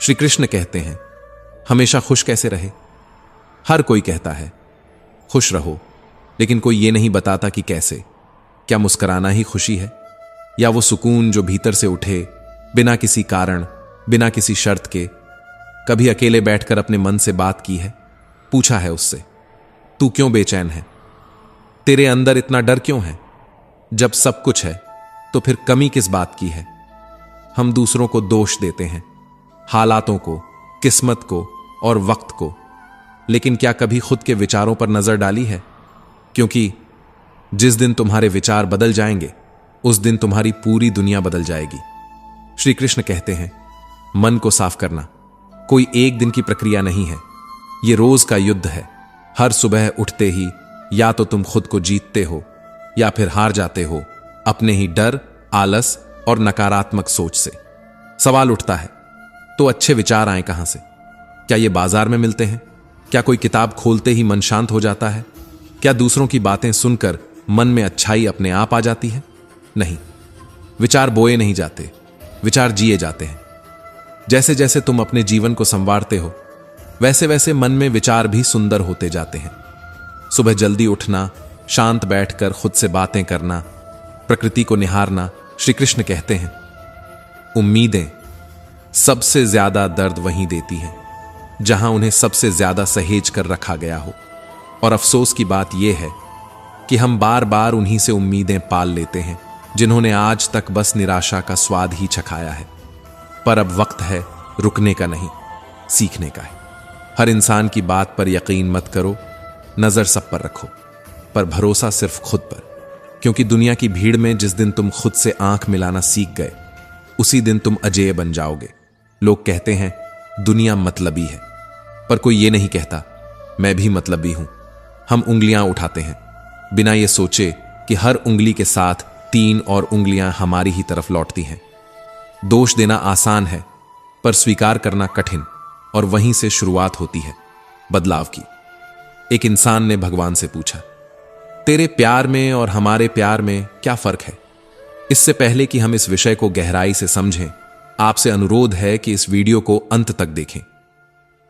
श्री कृष्ण कहते हैं, हमेशा खुश कैसे रहे? हर कोई कहता है खुश रहो, लेकिन कोई ये नहीं बताता कि कैसे। क्या मुस्कुराना ही खुशी है, या वो सुकून जो भीतर से उठे बिना किसी कारण, बिना किसी शर्त के? कभी अकेले बैठकर अपने मन से बात की है, पूछा है उससे, तू क्यों बेचैन है? तेरे अंदर इतना डर क्यों है? जब सब कुछ है तो फिर कमी किस बात की है? हम दूसरों को दोष देते हैं, हालातों को, किस्मत को और वक्त को, लेकिन क्या कभी खुद के विचारों पर नजर डाली है? क्योंकि जिस दिन तुम्हारे विचार बदल जाएंगे, उस दिन तुम्हारी पूरी दुनिया बदल जाएगी। श्री कृष्ण कहते हैं, मन को साफ करना कोई एक दिन की प्रक्रिया नहीं है, यह रोज का युद्ध है। हर सुबह उठते ही या तो तुम खुद को जीतते हो या फिर हार जाते हो अपने ही डर, आलस और नकारात्मक सोच से। सवाल उठता है, तो अच्छे विचार आए कहां से? क्या ये बाजार में मिलते हैं? क्या कोई किताब खोलते ही मन शांत हो जाता है? क्या दूसरों की बातें सुनकर मन में अच्छाई अपने आप आ जाती है? नहीं, विचार बोए नहीं जाते, विचार जिए जाते हैं। जैसे जैसे तुम अपने जीवन को संवारते हो, वैसे वैसे मन में विचार भी सुंदर होते जाते हैं। सुबह जल्दी उठना, शांत बैठकर खुद से बातें करना, प्रकृति को निहारना। श्री कृष्ण कहते हैं, उम्मीदें सबसे ज्यादा दर्द वहीं देती हैं जहां उन्हें सबसे ज्यादा सहेज कर रखा गया हो। और अफसोस की बात यह है कि हम बार बार उन्हीं से उम्मीदें पाल लेते हैं जिन्होंने आज तक बस निराशा का स्वाद ही चखाया है। पर अब वक्त है रुकने का नहीं, सीखने का है। हर इंसान की बात पर यकीन मत करो, नजर सब पर रखो, पर भरोसा सिर्फ खुद पर। क्योंकि दुनिया की भीड़ में जिस दिन तुम खुद से आंख मिलाना सीख गए, उसी दिन तुम अजेय बन जाओगे। लोग कहते हैं दुनिया मतलबी है, पर कोई ये नहीं कहता मैं भी मतलबी हूं। हम उंगलियां उठाते हैं बिना ये सोचे कि हर उंगली के साथ 3 और उंगलियां हमारी ही तरफ लौटती हैं। दोष देना आसान है, पर स्वीकार करना कठिन, और वहीं से शुरुआत होती है बदलाव की। एक इंसान ने भगवान से पूछा, तेरे प्यार में और हमारे प्यार में क्या फर्क है? इससे पहले कि हम इस विषय को गहराई से समझें, आपसे अनुरोध है कि इस वीडियो को अंत तक देखें।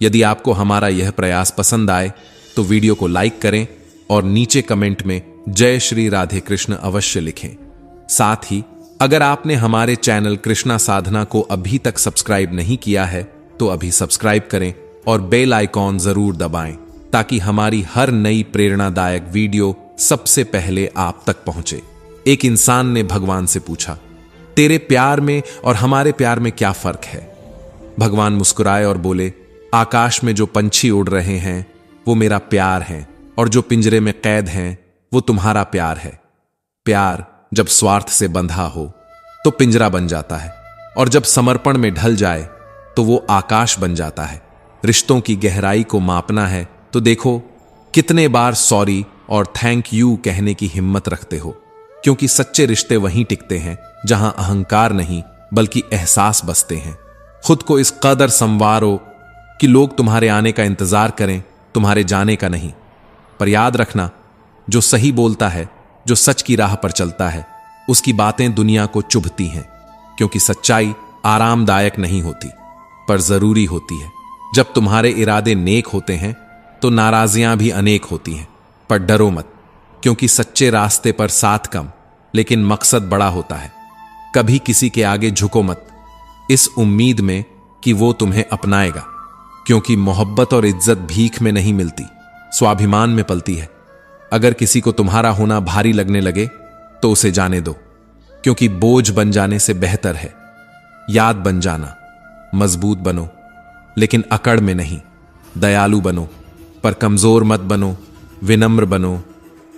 यदि आपको हमारा यह प्रयास पसंद आए तो वीडियो को लाइक करें और नीचे कमेंट में जय श्री राधे कृष्ण अवश्य लिखें। साथ ही अगर आपने हमारे चैनल कृष्णा साधना को अभी तक सब्सक्राइब नहीं किया है तो अभी सब्सक्राइब करें और बेल आइकॉन जरूर दबाएं, ताकि हमारी हर नई प्रेरणादायक वीडियो सबसे पहले आप तक पहुंचे। एक इंसान ने भगवान से पूछा, तेरे प्यार में और हमारे प्यार में क्या फर्क है? भगवान मुस्कुराए और बोले, आकाश में जो पंछी उड़ रहे हैं वो मेरा प्यार है, और जो पिंजरे में कैद हैं वो तुम्हारा प्यार है। प्यार जब स्वार्थ से बंधा हो तो पिंजरा बन जाता है, और जब समर्पण में ढल जाए तो वो आकाश बन जाता है। रिश्तों की गहराई को मापना है तो देखो कितने बार सॉरी और थैंक यू कहने की हिम्मत रखते हो। क्योंकि सच्चे रिश्ते वहीं टिकते हैं जहां अहंकार नहीं बल्कि एहसास बसते हैं। खुद को इस कदर संवारो कि लोग तुम्हारे आने का इंतजार करें, तुम्हारे जाने का नहीं। पर याद रखना, जो सही बोलता है, जो सच की राह पर चलता है, उसकी बातें दुनिया को चुभती हैं। क्योंकि सच्चाई आरामदायक नहीं होती, पर जरूरी होती है। जब तुम्हारे इरादे नेक होते हैं तो नाराजियां भी अनेक होती हैं। पर डरो मत, क्योंकि सच्चे रास्ते पर साथ कम लेकिन मकसद बड़ा होता है। कभी किसी के आगे झुको मत, इस उम्मीद में कि वो तुम्हें अपनाएगा। क्योंकि मोहब्बत और इज्जत भीख में नहीं मिलती, स्वाभिमान में पलती है। अगर किसी को तुम्हारा होना भारी लगने लगे तो उसे जाने दो, क्योंकि बोझ बन जाने से बेहतर है याद बन जाना। मजबूत बनो लेकिन अकड़ में नहीं, दयालु बनो पर कमजोर मत बनो, विनम्र बनो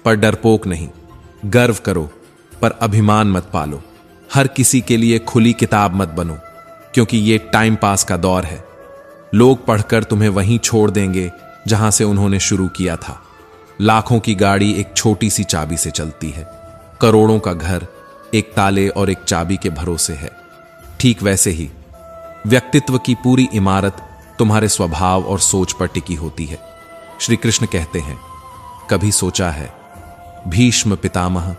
पर डरपोक नहीं, गर्व करो पर अभिमान मत पालो। हर किसी के लिए खुली किताब मत बनो, क्योंकि ये टाइम पास का दौर है। लोग पढ़कर तुम्हें वहीं छोड़ देंगे जहां से उन्होंने शुरू किया था। लाखों की गाड़ी एक छोटी सी चाबी से चलती है, करोड़ों का घर एक ताले और एक चाबी के भरोसे है। ठीक वैसे ही व्यक्तित्व की पूरी इमारत तुम्हारे स्वभाव और सोच पर टिकी होती है। श्री कृष्ण कहते हैं, कभी सोचा है भीष्म पितामह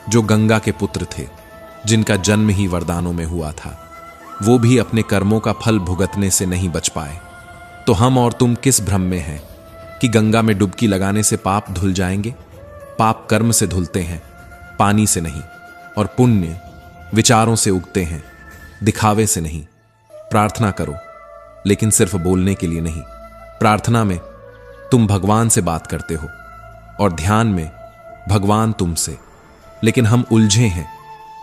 जो गंगा के पुत्र थे, जिनका जन्म ही वरदानों में हुआ था, वो भी अपने कर्मों का फल भुगतने से नहीं बच पाए, तो हम और तुम किस भ्रम में हैं कि गंगा में डुबकी लगाने से पाप धुल जाएंगे? पाप कर्म से धुलते हैं, पानी से नहीं। और पुण्य विचारों से उगते हैं, दिखावे से नहीं। प्रार्थना करो, लेकिन सिर्फ बोलने के लिए नहीं। प्रार्थना में तुम भगवान से बात करते हो और ध्यान में भगवान तुमसे। लेकिन हम उलझे हैं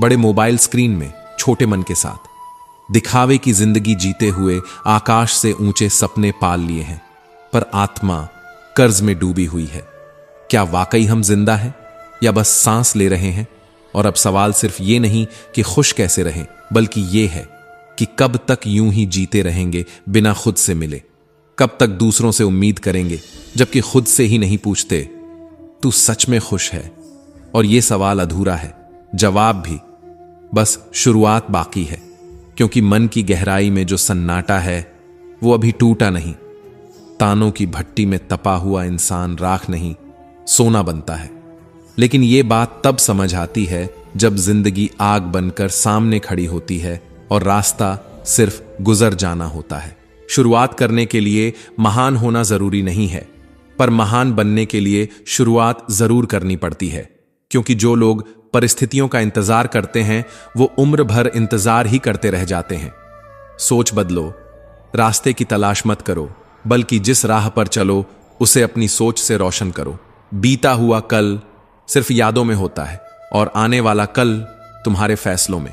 बड़े मोबाइल स्क्रीन में, छोटे मन के साथ। दिखावे की जिंदगी जीते हुए आकाश से ऊंचे सपने पाल लिए हैं, पर आत्मा कर्ज में डूबी हुई है। क्या वाकई हम जिंदा हैं या बस सांस ले रहे हैं? और अब सवाल सिर्फ ये नहीं कि खुश कैसे रहें, बल्कि ये है कि कब तक यूं ही जीते रहेंगे बिना खुद से मिले? कब तक दूसरों से उम्मीद करेंगे जबकि खुद से ही नहीं पूछते, तू सच में खुश है? और ये सवाल अधूरा है, जवाब भी बस शुरुआत बाकी है। क्योंकि मन की गहराई में जो सन्नाटा है वो अभी टूटा नहीं। तानों की भट्टी में तपा हुआ इंसान राख नहीं, सोना बनता है। लेकिन ये बात तब समझ आती है जब जिंदगी आग बनकर सामने खड़ी होती है और रास्ता सिर्फ गुजर जाना होता है। शुरुआत करने के लिए महान होना जरूरी नहीं है, पर महान बनने के लिए शुरुआत जरूर करनी पड़ती है। क्योंकि जो लोग परिस्थितियों का इंतजार करते हैं वो उम्र भर इंतजार ही करते रह जाते हैं। सोच बदलो, रास्ते की तलाश मत करो, बल्कि जिस राह पर चलो उसे अपनी सोच से रोशन करो। बीता हुआ कल सिर्फ यादों में होता है और आने वाला कल तुम्हारे फैसलों में।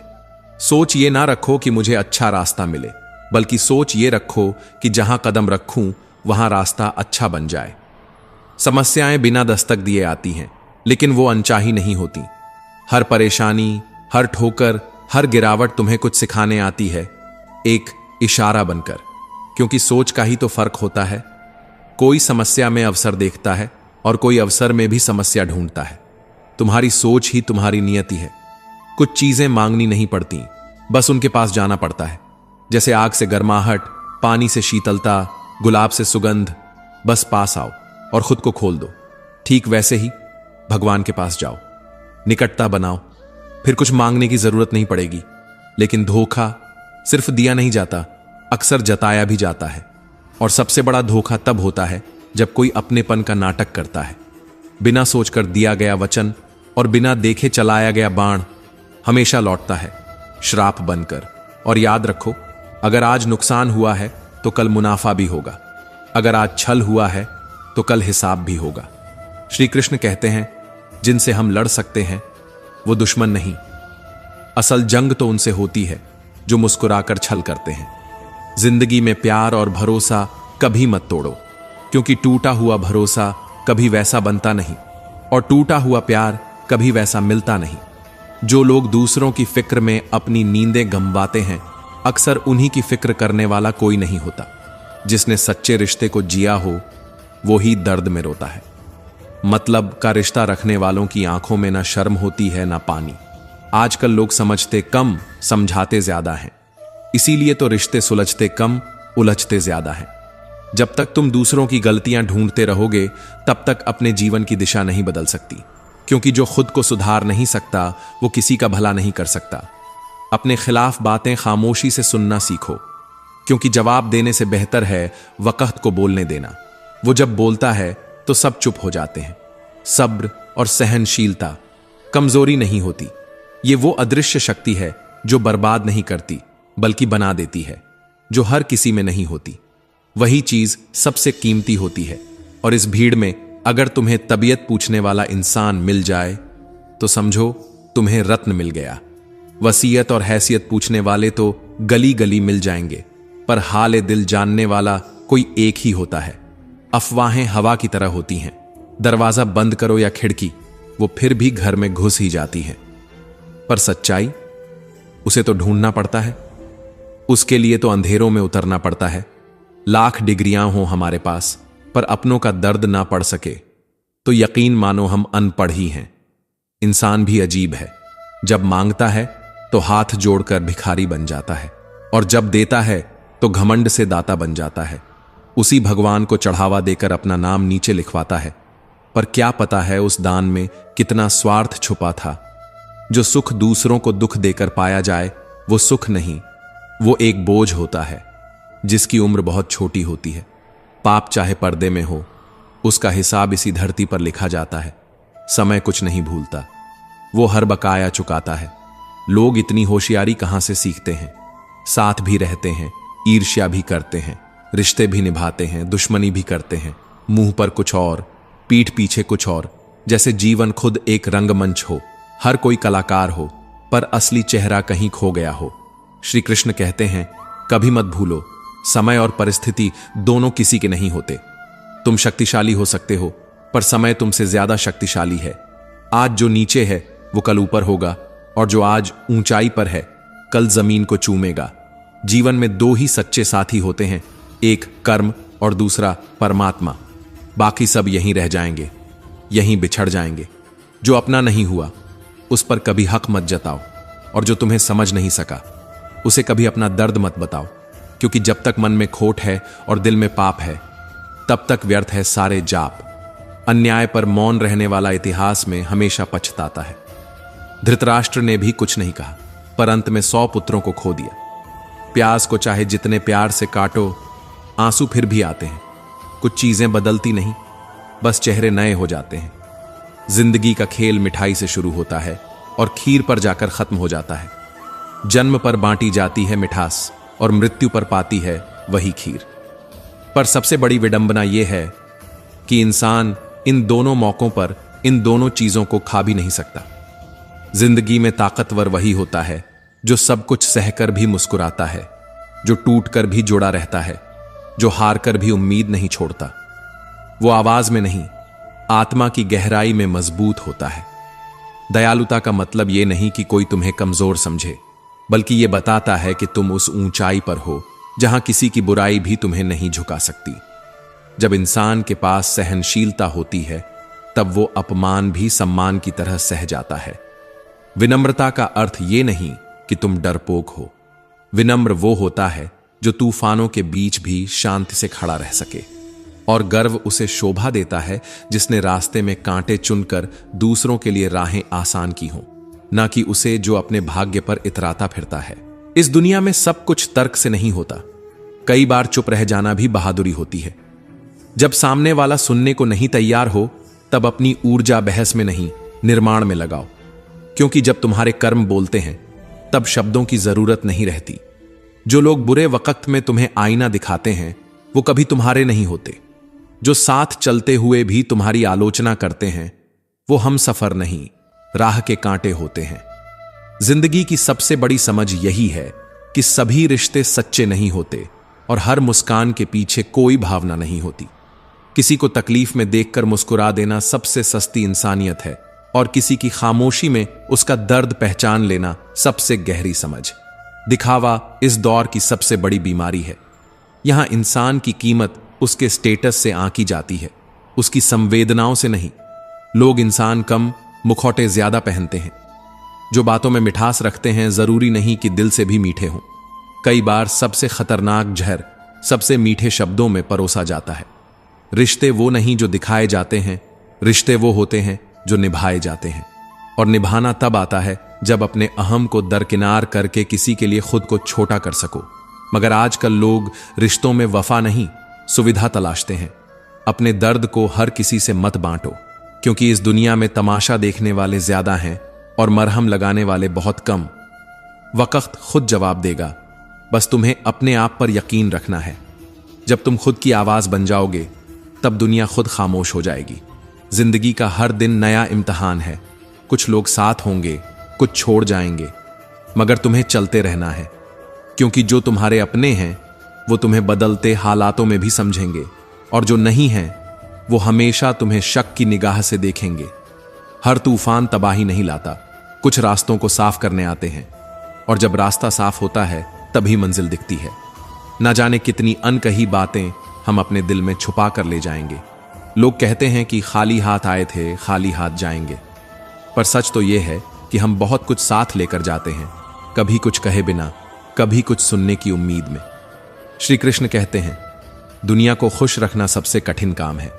सोच ये ना रखो कि मुझे अच्छा रास्ता मिले, बल्कि सोच ये रखो कि जहां कदम रखूं वहां रास्ता अच्छा बन जाए। समस्याएं बिना दस्तक दिए आती हैं, लेकिन वो अनचाही नहीं होती। हर परेशानी, हर ठोकर, हर गिरावट तुम्हें कुछ सिखाने आती है, एक इशारा बनकर। क्योंकि सोच का ही तो फर्क होता है। कोई समस्या में अवसर देखता है और कोई अवसर में भी समस्या ढूंढता है। तुम्हारी सोच ही तुम्हारी नियति है। कुछ चीजें मांगनी नहीं पड़ती, बस उनके पास जाना पड़ता है। जैसे आग से गर्माहट, पानी से शीतलता, गुलाब से सुगंध। बस पास आओ और खुद को खोल दो। ठीक वैसे ही भगवान के पास जाओ, निकटता बनाओ, फिर कुछ मांगने की जरूरत नहीं पड़ेगी। लेकिन धोखा सिर्फ दिया नहीं जाता, अक्सर जताया भी जाता है। और सबसे बड़ा धोखा तब होता है जब कोई अपनेपन का नाटक करता है। बिना सोचकर दिया गया वचन और बिना देखे चलाया गया बाण हमेशा लौटता है, श्राप बनकर। और याद रखो, अगर आज नुकसान हुआ है तो कल मुनाफा भी होगा। अगर आज छल हुआ है तो कल हिसाब भी होगा। श्री कृष्ण कहते हैं, जिनसे हम लड़ सकते हैं वो दुश्मन नहीं, असल जंग तो उनसे होती है जो मुस्कुराकर छल करते हैं। जिंदगी में प्यार और भरोसा कभी मत तोड़ो, क्योंकि टूटा हुआ भरोसा कभी वैसा बनता नहीं और टूटा हुआ प्यार कभी वैसा मिलता नहीं। जो लोग दूसरों की फिक्र में अपनी नींदें गंवाते हैं, अक्सर उन्हीं की फिक्र करने वाला कोई नहीं होता। जिसने सच्चे रिश्ते को जिया हो वो ही दर्द में रोता है। मतलब का रिश्ता रखने वालों की आंखों में ना शर्म होती है ना पानी। आजकल लोग समझते कम, समझाते ज्यादा हैं। इसीलिए तो रिश्ते सुलझते कम, उलझते ज्यादा हैं। जब तक तुम दूसरों की गलतियां ढूंढते रहोगे तब तक अपने जीवन की दिशा नहीं बदल सकती। क्योंकि जो खुद को सुधार नहीं सकता वो किसी का भला नहीं कर सकता। अपने खिलाफ बातें खामोशी से सुनना सीखो, क्योंकि जवाब देने से बेहतर है वक़्त को बोलने देना। वो जब बोलता है तो सब चुप हो जाते हैं। सब्र और सहनशीलता कमजोरी नहीं होती, ये वो अदृश्य शक्ति है जो बर्बाद नहीं करती बल्कि बना देती है, जो हर किसी में नहीं होती। वही चीज सबसे कीमती होती है। और इस भीड़ में अगर तुम्हें तबीयत पूछने वाला इंसान मिल जाए तो समझो तुम्हें रत्न मिल गया। वसीयत और हैसियत पूछने वाले तो गली गली मिल जाएंगे, पर हाल दिल जानने वाला कोई एक ही होता है। अफवाहें हवा की तरह होती हैं, दरवाजा बंद करो या खिड़की, वो फिर भी घर में घुस ही जाती हैं। पर सच्चाई, उसे तो ढूंढना पड़ता है। उसके लिए तो अंधेरों में उतरना पड़ता है। लाख डिग्रियां हो हमारे पास, पर अपनों का दर्द ना पढ़ सके तो यकीन मानो हम अनपढ़ ही हैं। इंसान भी अजीब है, जब मांगता है तो हाथ जोड़कर भिखारी बन जाता है, और जब देता है तो घमंड से दाता बन जाता है। उसी भगवान को चढ़ावा देकर अपना नाम नीचे लिखवाता है। पर क्या पता है उस दान में कितना स्वार्थ छुपा था। जो सुख दूसरों को दुख देकर पाया जाए वो सुख नहीं, वो एक बोझ होता है जिसकी उम्र बहुत छोटी होती है। पाप चाहे पर्दे में हो, उसका हिसाब इसी धरती पर लिखा जाता है। समय कुछ नहीं भूलता, वो हर बकाया चुकाता है। लोग इतनी होशियारी कहां से सीखते हैं? साथ भी रहते हैं, ईर्ष्या भी करते हैं, रिश्ते भी निभाते हैं, दुश्मनी भी करते हैं। मुंह पर कुछ और, पीठ पीछे कुछ और, जैसे जीवन खुद एक रंगमंच हो, हर कोई कलाकार हो, पर असली चेहरा कहीं खो गया हो। श्री कृष्ण कहते हैं, कभी मत भूलो, समय और परिस्थिति दोनों किसी के नहीं होते। तुम शक्तिशाली हो सकते हो, पर समय तुमसे ज्यादा शक्तिशाली है। आज जो नीचे है वो कल ऊपर होगा, और जो आज ऊंचाई पर है कल जमीन को चूमेगा। जीवन में दो ही सच्चे साथी होते हैं, एक कर्म और दूसरा परमात्मा। बाकी सब यहीं रह जाएंगे, यहीं बिछड़ जाएंगे। जो अपना नहीं हुआ उस पर कभी हक मत जताओ, और जो तुम्हें समझ नहीं सका उसे कभी अपना दर्द मत बताओ, क्योंकि जब तक मन में खोट है और दिल में पाप है तब तक व्यर्थ है सारे जाप। अन्याय पर मौन रहने वाला इतिहास में हमेशा पछताता है। धृतराष्ट्र ने भी कुछ नहीं कहा, पर अंत में 100 पुत्रों को खो दिया। प्याज को चाहे जितने प्यार से काटो, आंसू फिर भी आते हैं। कुछ चीजें बदलती नहीं, बस चेहरे नए हो जाते हैं। जिंदगी का खेल मिठाई से शुरू होता है और खीर पर जाकर खत्म हो जाता है। जन्म पर बांटी जाती है मिठास और मृत्यु पर पाती है वही खीर। पर सबसे बड़ी विडंबना यह है कि इंसान इन दोनों मौकों पर इन दोनों चीजों को खा भी नहीं सकता। जिंदगी में ताकतवर वही होता है जो सब कुछ सहकर भी मुस्कुराता है, जो टूटकर भी जुड़ा रहता है, जो हारकर भी उम्मीद नहीं छोड़ता। वो आवाज में नहीं, आत्मा की गहराई में मजबूत होता है। दयालुता का मतलब यह नहीं कि कोई तुम्हें कमजोर समझे, बल्कि यह बताता है कि तुम उस ऊंचाई पर हो जहां किसी की बुराई भी तुम्हें नहीं झुका सकती। जब इंसान के पास सहनशीलता होती है तब वो अपमान भी सम्मान की तरह सह जाता है। विनम्रता का अर्थ ये नहीं कि तुम डरपोक हो। विनम्र वो होता है जो तूफानों के बीच भी शांति से खड़ा रह सके, और गर्व उसे शोभा देता है जिसने रास्ते में कांटे चुनकर दूसरों के लिए राहें आसान की हों, ना कि उसे जो अपने भाग्य पर इतराता फिरता है। इस दुनिया में सब कुछ तर्क से नहीं होता। कई बार चुप रह जाना भी बहादुरी होती है। जब सामने वाला सुनने को नहीं तैयार हो तब अपनी ऊर्जा बहस में नहीं, निर्माण में लगाओ, क्योंकि जब तुम्हारे कर्म बोलते हैं तब शब्दों की जरूरत नहीं रहती। जो लोग बुरे वक्त में तुम्हें आईना दिखाते हैं वो कभी तुम्हारे नहीं होते। जो साथ चलते हुए भी तुम्हारी आलोचना करते हैं वो हम सफर नहीं, राह के कांटे होते हैं। जिंदगी की सबसे बड़ी समझ यही है कि सभी रिश्ते सच्चे नहीं होते और हर मुस्कान के पीछे कोई भावना नहीं होती। किसी को तकलीफ में देखकर मुस्कुरा देना सबसे सस्ती इंसानियत है, और किसी की खामोशी में उसका दर्द पहचान लेना सबसे गहरी समझ। दिखावा इस दौर की सबसे बड़ी बीमारी है। यहां इंसान की कीमत उसके स्टेटस से आंकी जाती है, उसकी संवेदनाओं से नहीं। लोग इंसान कम, मुखौटे ज्यादा पहनते हैं। जो बातों में मिठास रखते हैं जरूरी नहीं कि दिल से भी मीठे हों। कई बार सबसे खतरनाक जहर सबसे मीठे शब्दों में परोसा जाता है। रिश्ते वो नहीं जो दिखाए जाते हैं, रिश्ते वो होते हैं जो निभाए जाते हैं। और निभाना तब आता है जब अपने अहम को दरकिनार करके किसी के लिए खुद को छोटा कर सको। मगर आजकल लोग रिश्तों में वफा नहीं, सुविधा तलाशते हैं। अपने दर्द को हर किसी से मत बांटो, क्योंकि इस दुनिया में तमाशा देखने वाले ज्यादा हैं और मरहम लगाने वाले बहुत कम। वक्त खुद जवाब देगा, बस तुम्हें अपने आप पर यकीन रखना है। जब तुम खुद की आवाज बन जाओगे तब दुनिया खुद खामोश हो जाएगी। जिंदगी का हर दिन नया इम्तिहान है। कुछ लोग साथ होंगे, कुछ छोड़ जाएंगे, मगर तुम्हें चलते रहना है, क्योंकि जो तुम्हारे अपने हैं वो तुम्हें बदलते हालातों में भी समझेंगे, और जो नहीं हैं वो हमेशा तुम्हें शक की निगाह से देखेंगे। हर तूफान तबाही नहीं लाता, कुछ रास्तों को साफ करने आते हैं, और जब रास्ता साफ होता है तभी मंजिल दिखती है। ना जाने कितनी अनकही बातें हम अपने दिल में छुपा कर ले जाएंगे। लोग कहते हैं कि खाली हाथ आए थे, खाली हाथ जाएंगे, पर सच तो यह है कि हम बहुत कुछ साथ लेकर जाते हैं, कभी कुछ कहे बिना, कभी कुछ सुनने की उम्मीद में। श्री कृष्ण कहते हैं, दुनिया को खुश रखना सबसे कठिन काम है।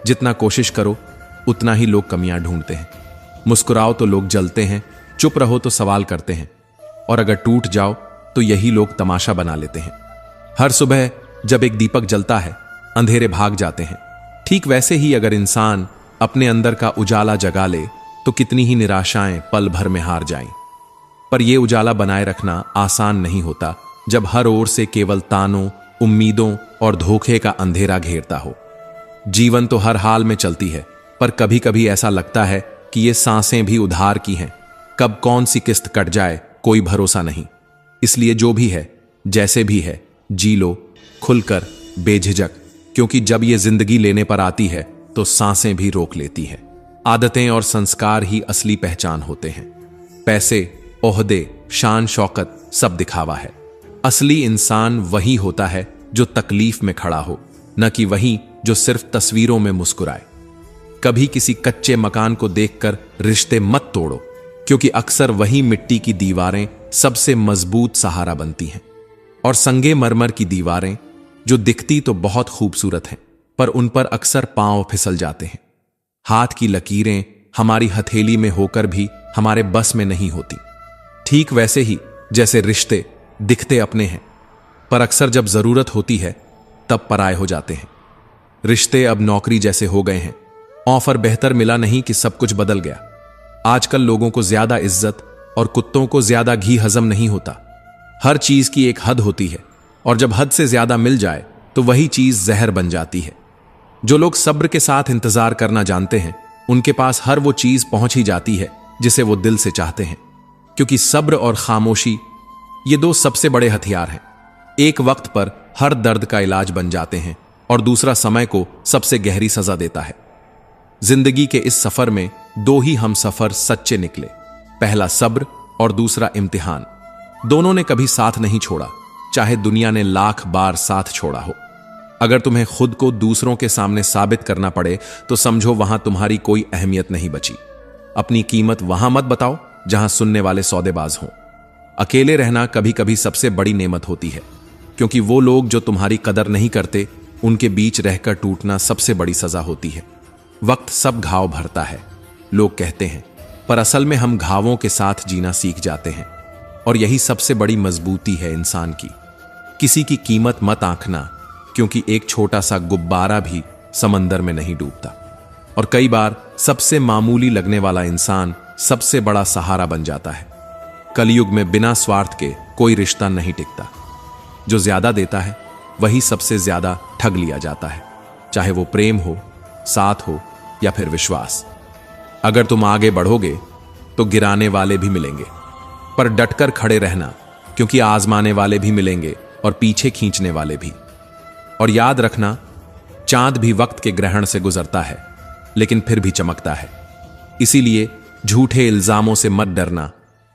जितना कोशिश करो उतना ही लोग कमियां ढूंढते हैं। मुस्कुराओ तो लोग जलते हैं, चुप रहो तो सवाल करते हैं, और अगर टूट जाओ तो यही लोग तमाशा बना लेते हैं। हर सुबह जब एक दीपक जलता है, अंधेरे भाग जाते हैं। ठीक वैसे ही अगर इंसान अपने अंदर का उजाला जगा ले तो कितनी ही निराशाएं पल भर में हार जाएं। पर यह उजाला बनाए रखना आसान नहीं होता जब हर ओर से केवल तानों, उम्मीदों और धोखे का अंधेरा घेरता हो। जीवन तो हर हाल में चलती है, पर कभी कभी ऐसा लगता है कि ये सांसें भी उधार की हैं। कब कौन सी किस्त कट जाए कोई भरोसा नहीं। इसलिए जो भी है, जैसे भी है, जी लो खुलकर, बेझिझक, क्योंकि जब ये जिंदगी लेने पर आती है तो सांसें भी रोक लेती है। आदतें और संस्कार ही असली पहचान होते हैं। पैसे, ओहदे, शान शौकत सब दिखावा है। असली इंसान वही होता है जो तकलीफ में खड़ा हो, न कि वही जो सिर्फ तस्वीरों में मुस्कुराए। कभी किसी कच्चे मकान को देखकर रिश्ते मत तोड़ो, क्योंकि अक्सर वही मिट्टी की दीवारें सबसे मजबूत सहारा बनती हैं। और संगे मरमर की दीवारें जो दिखती तो बहुत खूबसूरत हैं, पर उन पर अक्सर पांव फिसल जाते हैं। हाथ की लकीरें हमारी हथेली में होकर भी हमारे बस में नहीं होती। ठीक वैसे ही जैसे रिश्ते दिखते अपने हैं, पर अक्सर जब जरूरत होती है तब पराये हो जाते हैं। रिश्ते अब नौकरी जैसे हो गए हैं। ऑफर बेहतर मिला नहीं कि सब कुछ बदल गया। आजकल लोगों को ज्यादा इज्जत और कुत्तों को ज्यादा घी हजम नहीं होता। हर चीज की एक हद होती है, और जब हद से ज्यादा मिल जाए तो वही चीज जहर बन जाती है। जो लोग सब्र के साथ इंतजार करना जानते हैं, उनके पास हर वो चीज पहुंच ही जाती है जिसे वो दिल से चाहते हैं। क्योंकि सब्र और खामोशी ये दो सबसे बड़े हथियार हैं। एक वक्त पर हर दर्द का इलाज बन जाते हैं और दूसरा समय को सबसे गहरी सजा देता है। जिंदगी के इस सफर में दो ही हम सफर सच्चे निकले, पहला सब्र और दूसरा इम्तिहान। दोनों ने कभी साथ नहीं छोड़ा, चाहे दुनिया ने लाख बार साथ छोड़ा हो। अगर तुम्हें खुद को दूसरों के सामने साबित करना पड़े तो समझो वहां तुम्हारी कोई अहमियत नहीं बची। अपनी कीमत वहां मत बताओ जहां सुनने वाले सौदेबाज हों। अकेले रहना कभी कभी सबसे बड़ी नेमत होती है, क्योंकि वो लोग जो तुम्हारी कदर नहीं करते, उनके बीच रहकर टूटना सबसे बड़ी सजा होती है। वक्त सब घाव भरता है, लोग कहते हैं, पर असल में हम घावों के साथ जीना सीख जाते हैं। और यही सबसे बड़ी मजबूती है इंसान की। किसी की कीमत मत आंकना, क्योंकि एक छोटा सा गुब्बारा भी समंदर में नहीं डूबता। और कई बार सबसे मामूली लगने वाला इंसान सबसे बड़ा सहारा बन जाता है। कलयुग में बिना स्वार्थ के कोई रिश्ता नहीं टिकता। जो ज्यादा देता है वही सबसे ज्यादा ठग लिया जाता है, चाहे वो प्रेम हो, साथ हो या फिर विश्वास। अगर तुम आगे बढ़ोगे तो गिराने वाले भी मिलेंगे, पर डटकर खड़े रहना, क्योंकि आजमाने वाले भी मिलेंगे और पीछे खींचने वाले भी। और याद रखना, चांद भी वक्त के ग्रहण से गुजरता है, लेकिन फिर भी चमकता है। इसीलिए झूठे इल्जामों से मत डरना।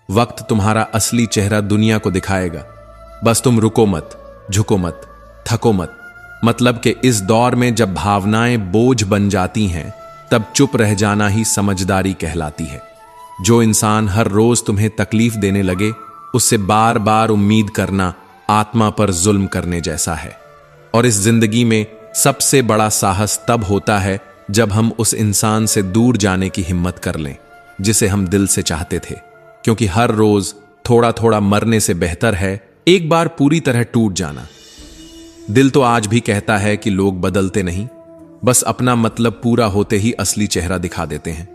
वक्त तुम्हारा असली चेहरा दुनिया को दिखाएगा। बस तुम रुको मत, झुको मत, थको मत। मतलब कि इस दौर में जब भावनाएं बोझ बन जाती हैं, तब चुप रह जाना ही समझदारी कहलाती है। जो इंसान हर रोज तुम्हें तकलीफ देने लगे, उससे बार बार उम्मीद करना आत्मा पर जुल्म करने जैसा है। और इस जिंदगी में सबसे बड़ा साहस तब होता है जब हम उस इंसान से दूर जाने की हिम्मत कर लें जिसे हम दिल से चाहते थे। क्योंकि हर रोज थोड़ा थोड़ा मरने से बेहतर है एक बार पूरी तरह टूट जाना। दिल तो आज भी कहता है कि लोग बदलते नहीं, बस अपना मतलब पूरा होते ही असली चेहरा दिखा देते हैं।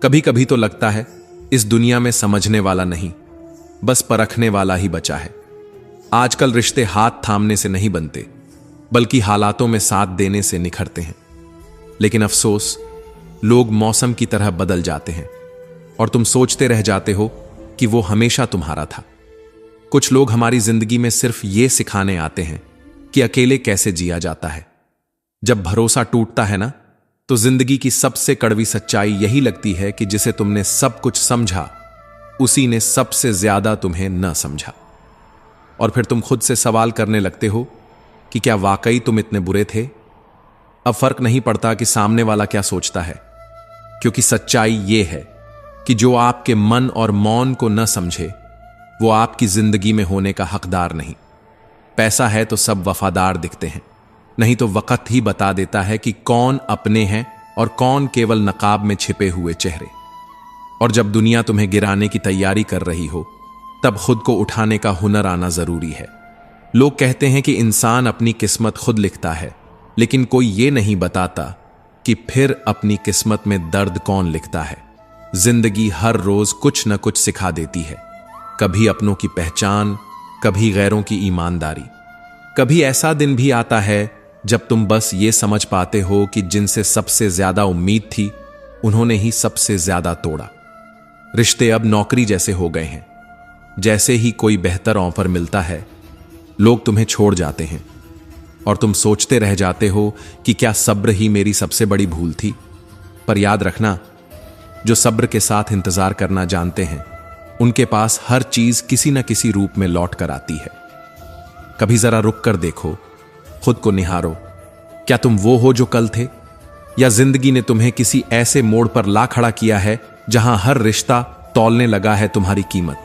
कभी कभी तो लगता है इस दुनिया में समझने वाला नहीं, बस परखने वाला ही बचा है। आजकल रिश्ते हाथ थामने से नहीं बनते, बल्कि हालातों में साथ देने से निखरते हैं। लेकिन अफसोस, लोग मौसम की तरह बदल जाते हैं और तुम सोचते रह जाते हो कि वो हमेशा तुम्हारा था। कुछ लोग हमारी जिंदगी में सिर्फ ये सिखाने आते हैं कि अकेले कैसे जिया जाता है। जब भरोसा टूटता है ना, तो जिंदगी की सबसे कड़वी सच्चाई यही लगती है कि जिसे तुमने सब कुछ समझा, उसी ने सबसे ज्यादा तुम्हें न समझा। और फिर तुम खुद से सवाल करने लगते हो कि क्या वाकई तुम इतने बुरे थे? अब फर्क नहीं पड़ता कि सामने वाला क्या सोचता है, क्योंकि सच्चाई यह है कि जो आपके मन और मौन को न समझे, वो आपकी जिंदगी में होने का हकदार नहीं। पैसा है तो सब वफादार दिखते हैं, नहीं तो वक्त ही बता देता है कि कौन अपने हैं और कौन केवल नकाब में छिपे हुए चेहरे। और जब दुनिया तुम्हें गिराने की तैयारी कर रही हो, तब खुद को उठाने का हुनर आना जरूरी है। लोग कहते हैं कि इंसान अपनी किस्मत खुद लिखता है, लेकिन कोई ये नहीं बताता कि फिर अपनी किस्मत में दर्द कौन लिखता है। जिंदगी हर रोज कुछ न कुछ सिखा देती है, कभी अपनों की पहचान, कभी गैरों की ईमानदारी। कभी ऐसा दिन भी आता है जब तुम बस ये समझ पाते हो कि जिनसे सबसे ज्यादा उम्मीद थी, उन्होंने ही सबसे ज्यादा तोड़ा। रिश्ते अब नौकरी जैसे हो गए हैं। जैसे ही कोई बेहतर ऑफर मिलता है, लोग तुम्हें छोड़ जाते हैं और तुम सोचते रह जाते हो कि क्या सब्र ही मेरी सबसे बड़ी भूल थी। पर याद रखना, जो सब्र के साथ इंतजार करना जानते हैं, उनके पास हर चीज किसी न किसी रूप में लौट कर आती है। कभी जरा रुक कर देखो, खुद को निहारो। क्या तुम वो हो जो कल थे, या जिंदगी ने तुम्हें किसी ऐसे मोड़ पर ला खड़ा किया है जहां हर रिश्ता तौलने लगा है तुम्हारी कीमत।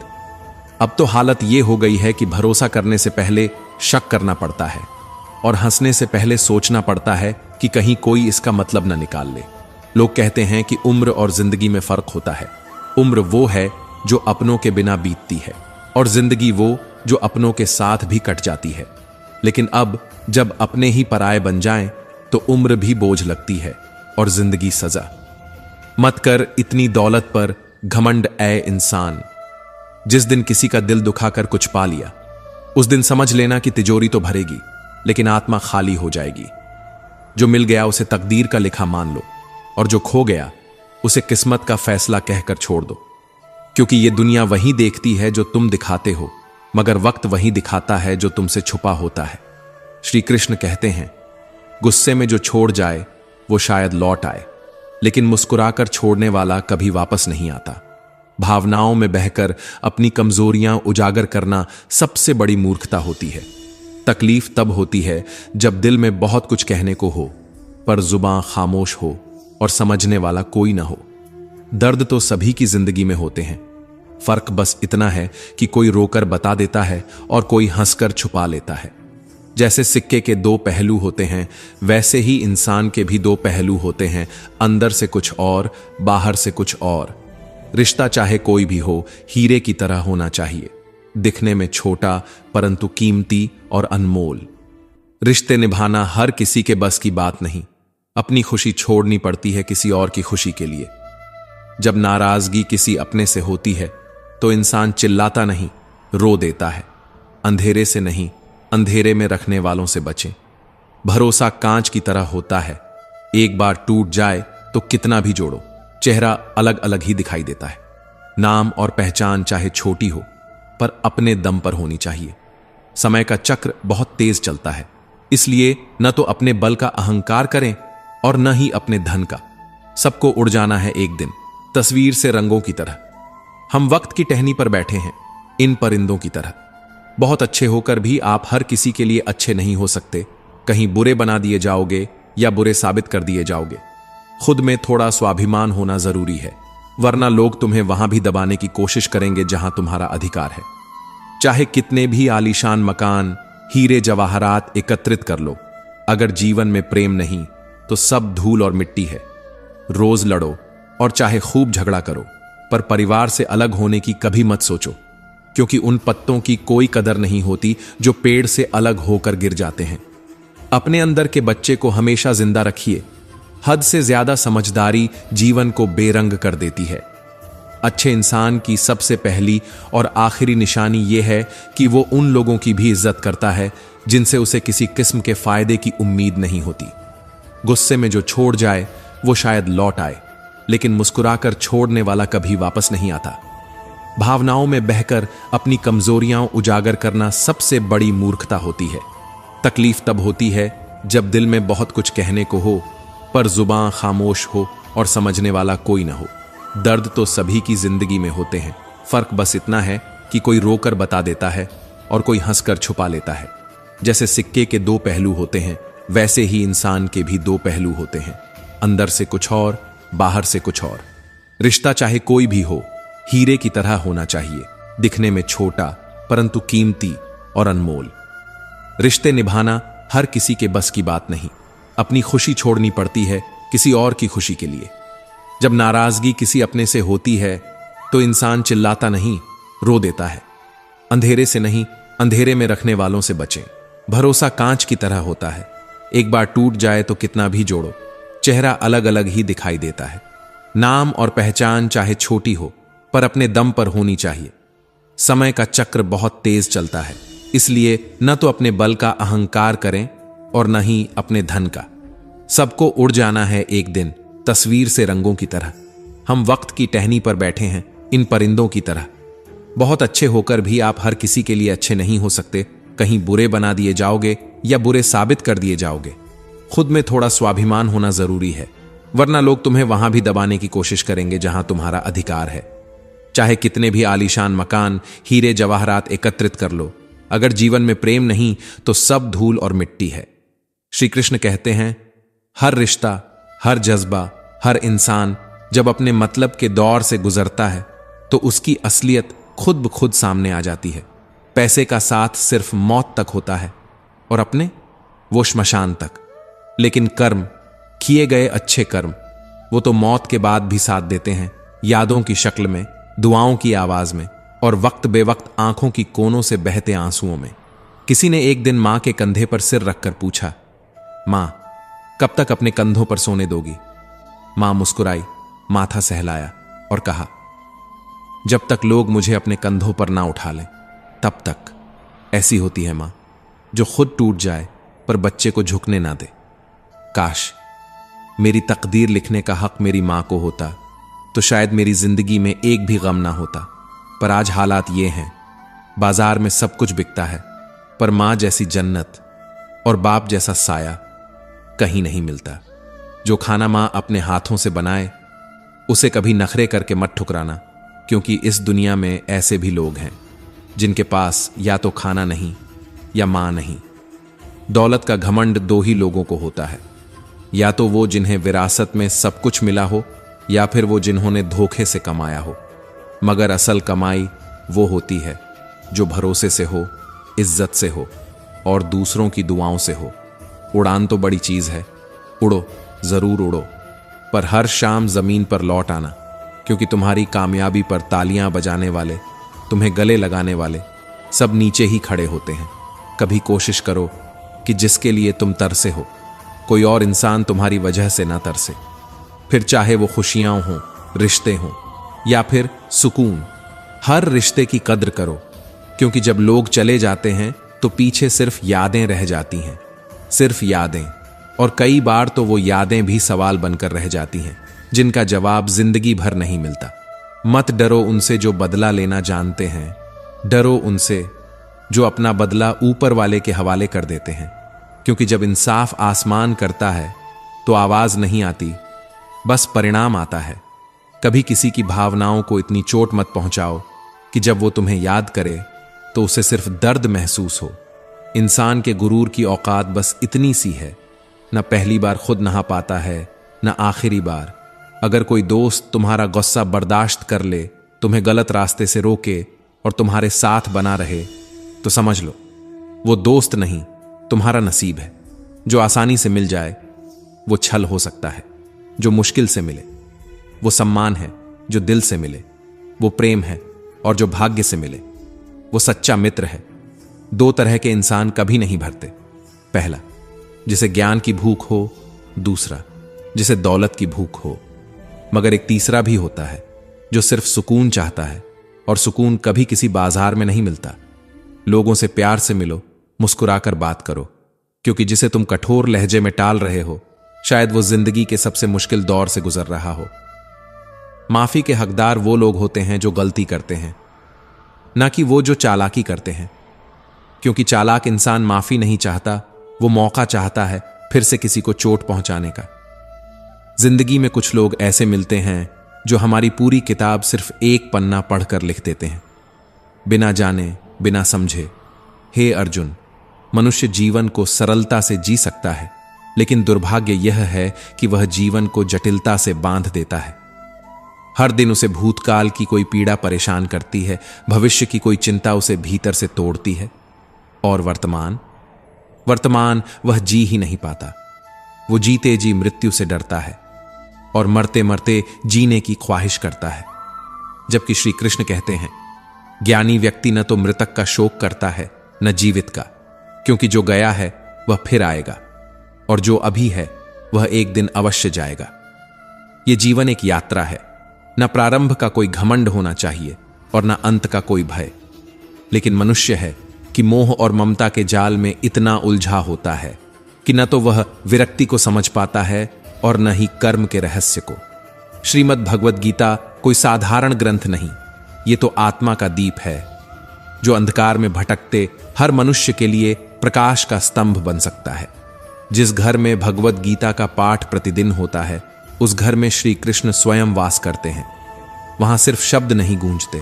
अब तो हालत यह हो गई है कि भरोसा करने से पहले शक करना पड़ता है और हंसने से पहले सोचना पड़ता है कि कहीं कोई इसका मतलब न निकाल ले। लोग कहते हैं कि उम्र और जिंदगी में फर्क होता है। उम्र वो है जो अपनों के बिना बीतती है, और जिंदगी वो जो अपनों के साथ भी कट जाती है। लेकिन अब जब अपने ही पराये बन जाएं, तो उम्र भी बोझ लगती है और जिंदगी सजा। मत कर इतनी दौलत पर घमंड ऐ इंसान। जिस दिन किसी का दिल दुखाकर कुछ पा लिया, उस दिन समझ लेना कि तिजोरी तो भरेगी, लेकिन आत्मा खाली हो जाएगी। जो मिल गया उसे तकदीर का लिखा मान लो, और जो खो गया उसे किस्मत का फैसला कहकर छोड़ दो। क्योंकि ये दुनिया वही देखती है जो तुम दिखाते हो, मगर वक्त वही दिखाता है जो तुमसे छुपा होता है। श्री कृष्ण कहते हैं, गुस्से में जो छोड़ जाए वो शायद लौट आए, लेकिन मुस्कुराकर छोड़ने वाला कभी वापस नहीं आता। भावनाओं में बहकर अपनी कमजोरियां उजागर करना सबसे बड़ी मूर्खता होती है। तकलीफ तब होती है जब दिल में बहुत कुछ कहने को हो, पर जुबान खामोश हो और समझने वाला कोई ना हो। दर्द तो सभी की जिंदगी में होते हैं, फर्क बस इतना है कि कोई रोकर बता देता है और कोई हंसकर छुपा लेता है। जैसे सिक्के के दो पहलू होते हैं, वैसे ही इंसान के भी दो पहलू होते हैं, अंदर से कुछ और, बाहर से कुछ और। रिश्ता चाहे कोई भी हो, हीरे की तरह होना चाहिए, दिखने में छोटा परंतु कीमती और अनमोल। रिश्ते निभाना हर किसी के बस की बात नहीं। अपनी खुशी छोड़नी पड़ती है किसी और की खुशी के लिए। जब नाराजगी किसी अपने से होती है, तो इंसान चिल्लाता नहीं, रो देता है। अंधेरे से नहीं, अंधेरे में रखने वालों से बचें। भरोसा कांच की तरह होता है, एक बार टूट जाए तो कितना भी जोड़ो, चेहरा अलग अलग ही दिखाई देता है। नाम और पहचान चाहे छोटी हो, पर अपने दम पर होनी चाहिए। समय का चक्र बहुत तेज चलता है, इसलिए न तो अपने बल का अहंकार करें और न ही अपने धन का। सबको उड़ जाना है एक दिन, तस्वीर से रंगों की तरह। हम वक्त की टहनी पर बैठे हैं, इन परिंदों की तरह। बहुत अच्छे होकर भी आप हर किसी के लिए अच्छे नहीं हो सकते। कहीं बुरे बना दिए जाओगे या बुरे साबित कर दिए जाओगे। खुद में थोड़ा स्वाभिमान होना जरूरी है, वरना लोग तुम्हें वहां भी दबाने की कोशिश करेंगे जहां तुम्हारा अधिकार है। चाहे कितने भी आलीशान मकान, हीरे जवाहरात एकत्रित कर लो, अगर जीवन में प्रेम नहीं तो सब धूल और मिट्टी है। रोज लड़ो और चाहे खूब झगड़ा करो, पर परिवार से अलग होने की कभी मत सोचो, क्योंकि उन पत्तों की कोई कदर नहीं होती जो पेड़ से अलग होकर गिर जाते हैं। अपने अंदर के बच्चे को हमेशा जिंदा रखिए। हद से ज्यादा समझदारी जीवन को बेरंग कर देती है। अच्छे इंसान की सबसे पहली और आखिरी निशानी यह है कि वो उन लोगों की भी इज्जत करता है जिनसे उसे किसी किस्म के फायदे की उम्मीद नहीं होती। गुस्से में जो छोड़ जाए वो शायद लौट आए, लेकिन मुस्कुराकर छोड़ने वाला कभी वापस नहीं आता। भावनाओं में बहकर अपनी कमजोरियां उजागर करना सबसे बड़ी मूर्खता होती है। तकलीफ तब होती है जब दिल में बहुत कुछ कहने को हो, पर जुबान खामोश हो और समझने वाला कोई ना हो। दर्द तो सभी की जिंदगी में होते हैं, फर्क बस इतना है कि कोई रोकर बता देता है और कोई हंसकर छुपा लेता है। जैसे सिक्के के दो पहलू होते हैं, वैसे ही इंसान के भी दो पहलू होते हैं, अंदर से कुछ और, बाहर से कुछ और। रिश्ता चाहे कोई भी हो, हीरे की तरह होना चाहिए, दिखने में छोटा परंतु कीमती और अनमोल। रिश्ते निभाना हर किसी के बस की बात नहीं। अपनी खुशी छोड़नी पड़ती है किसी और की खुशी के लिए। जब नाराजगी किसी अपने से होती है, तो इंसान चिल्लाता नहीं, रो देता है। अंधेरे से नहीं, अंधेरे में रखने वालों से बचें। भरोसा कांच की तरह होता है, एक बार टूट जाए तो कितना भी जोड़ो, चेहरा अलग अलग ही दिखाई देता है। नाम और पहचान चाहे छोटी हो, पर अपने दम पर होनी चाहिए। समय का चक्र बहुत तेज चलता है, इसलिए न तो अपने बल का अहंकार करें और न ही अपने धन का। सबको उड़ जाना है एक दिन, तस्वीर से रंगों की तरह। हम वक्त की टहनी पर बैठे हैं, इन परिंदों की तरह। बहुत अच्छे होकर भी आप हर किसी के लिए अच्छे नहीं हो सकते। कहीं बुरे बना दिए जाओगे या बुरे साबित कर दिए जाओगे। खुद में थोड़ा स्वाभिमान होना जरूरी है, वरना लोग तुम्हें वहां भी दबाने की कोशिश करेंगे जहां तुम्हारा अधिकार है। चाहे कितने भी आलीशान मकान, हीरे जवाहरात एकत्रित कर लो, अगर जीवन में प्रेम नहीं तो सब धूल और मिट्टी है। श्री कृष्ण कहते हैं, हर रिश्ता, हर जज्बा, हर इंसान जब अपने मतलब के दौर से गुजरता है तो उसकी असलियत खुद ब खुद सामने आ जाती है। पैसे का साथ सिर्फ मौत तक होता है और अपने वो श्मशान तक। लेकिन कर्म, किए गए अच्छे कर्म, वो तो मौत के बाद भी साथ देते हैं, यादों की शक्ल में, दुआओं की आवाज में और वक्त बेवक्त आंखों की कोनों से बहते आंसुओं में। किसी ने एक दिन मां के कंधे पर सिर रखकर पूछा, मां कब तक अपने कंधों पर सोने दोगी? मां मुस्कुराई, माथा सहलाया और कहा, जब तक लोग मुझे अपने कंधों पर ना उठा लें तब तक। ऐसी होती है मां, जो खुद टूट जाए पर बच्चे को झुकने ना दे। काश मेरी तकदीर लिखने का हक मेरी मां को होता तो शायद मेरी जिंदगी में एक भी गम ना होता। पर आज हालात ये हैं, बाजार में सब कुछ बिकता है, पर मां जैसी जन्नत और बाप जैसा साया कहीं नहीं मिलता। जो खाना मां अपने हाथों से बनाए उसे कभी नखरे करके मत ठुकराना, क्योंकि इस दुनिया में ऐसे भी लोग हैं जिनके पास या तो खाना नहीं या मां नहीं। दौलत का घमंड दो ही लोगों को होता है, या तो वो जिन्हें विरासत में सब कुछ मिला हो या फिर वो जिन्होंने धोखे से कमाया हो। मगर असल कमाई वो होती है जो भरोसे से हो, इज्जत से हो और दूसरों की दुआओं से हो। उड़ान तो बड़ी चीज है, उड़ो, जरूर उड़ो, पर हर शाम जमीन पर लौट आना, क्योंकि तुम्हारी कामयाबी पर तालियां बजाने वाले, तुम्हें गले लगाने वाले सब नीचे ही खड़े होते हैं। कभी कोशिश करो कि जिसके लिए तुम तरसे हो कोई और इंसान तुम्हारी वजह से ना तरसे। फिर चाहे वो खुशियां हों, रिश्ते हों या फिर सुकून, हर रिश्ते की कद्र करो, क्योंकि जब लोग चले जाते हैं तो पीछे सिर्फ यादें रह जाती हैं, सिर्फ यादें। और कई बार तो वो यादें भी सवाल बनकर रह जाती हैं जिनका जवाब जिंदगी भर नहीं मिलता। मत डरो उनसे जो बदला लेना जानते हैं, डरो उनसे जो अपना बदला ऊपर वाले के हवाले कर देते हैं। क्योंकि जब इंसाफ आसमान करता है तो आवाज नहीं आती, बस परिणाम आता है। कभी किसी की भावनाओं को इतनी चोट मत पहुंचाओ कि जब वो तुम्हें याद करे तो उसे सिर्फ दर्द महसूस हो। इंसान के गुरूर की औकात बस इतनी सी है, न पहली बार खुद नहा पाता है न आखिरी बार। अगर कोई दोस्त तुम्हारा गुस्सा बर्दाश्त कर ले, तुम्हें गलत रास्ते से रोके और तुम्हारे साथ बना रहे, तो समझ लो वो दोस्त नहीं, तुम्हारा नसीब है। जो आसानी से मिल जाए वो छल हो सकता है, जो मुश्किल से मिले वो सम्मान है, जो दिल से मिले वो प्रेम है और जो भाग्य से मिले वो सच्चा मित्र है। दो तरह के इंसान कभी नहीं भरते, पहला जिसे ज्ञान की भूख हो, दूसरा जिसे दौलत की भूख हो। मगर एक तीसरा भी होता है जो सिर्फ सुकून चाहता है, और सुकून कभी किसी बाजार में नहीं मिलता। लोगों से प्यार से मिलो, मुस्कुराकर बात करो, क्योंकि जिसे तुम कठोर लहजे में टाल रहे हो शायद वो जिंदगी के सबसे मुश्किल दौर से गुजर रहा हो। माफी के हकदार वो लोग होते हैं जो गलती करते हैं, ना कि वो जो चालाकी करते हैं। क्योंकि चालाक इंसान माफी नहीं चाहता, वो मौका चाहता है फिर से किसी को चोट पहुंचाने का। जिंदगी में कुछ लोग ऐसे मिलते हैं जो हमारी पूरी किताब सिर्फ एक पन्ना पढ़कर लिख देते हैं, बिना जाने बिना समझे। हे अर्जुन, मनुष्य जीवन को सरलता से जी सकता है, लेकिन दुर्भाग्य यह है कि वह जीवन को जटिलता से बांध देता है। हर दिन उसे भूतकाल की कोई पीड़ा परेशान करती है, भविष्य की कोई चिंता उसे भीतर से तोड़ती है, और वर्तमान वह जी ही नहीं पाता। वो जीते जी मृत्यु से डरता है और मरते मरते जीने की ख्वाहिश करता है। जबकि श्री कृष्ण कहते हैं, ज्ञानी व्यक्ति न तो मृतक का शोक करता है न जीवित का, क्योंकि जो गया है वह फिर आएगा और जो अभी है वह एक दिन अवश्य जाएगा। यह जीवन एक यात्रा है। न प्रारंभ का कोई घमंड होना चाहिए और न अंत का कोई भय। लेकिन मनुष्य है कि मोह और ममता के जाल में इतना उलझा होता है कि न तो वह विरक्ति को समझ पाता है और न ही कर्म के रहस्य को। श्रीमद् भगवद गीता कोई साधारण ग्रंथ नहीं, ये तो आत्मा का दीप है जो अंधकार में भटकते हर मनुष्य के लिए प्रकाश का स्तंभ बन सकता है। जिस घर में भगवद गीता का पाठ प्रतिदिन होता है उस घर में श्री कृष्ण स्वयं वास करते हैं। वहां सिर्फ शब्द नहीं गूंजते,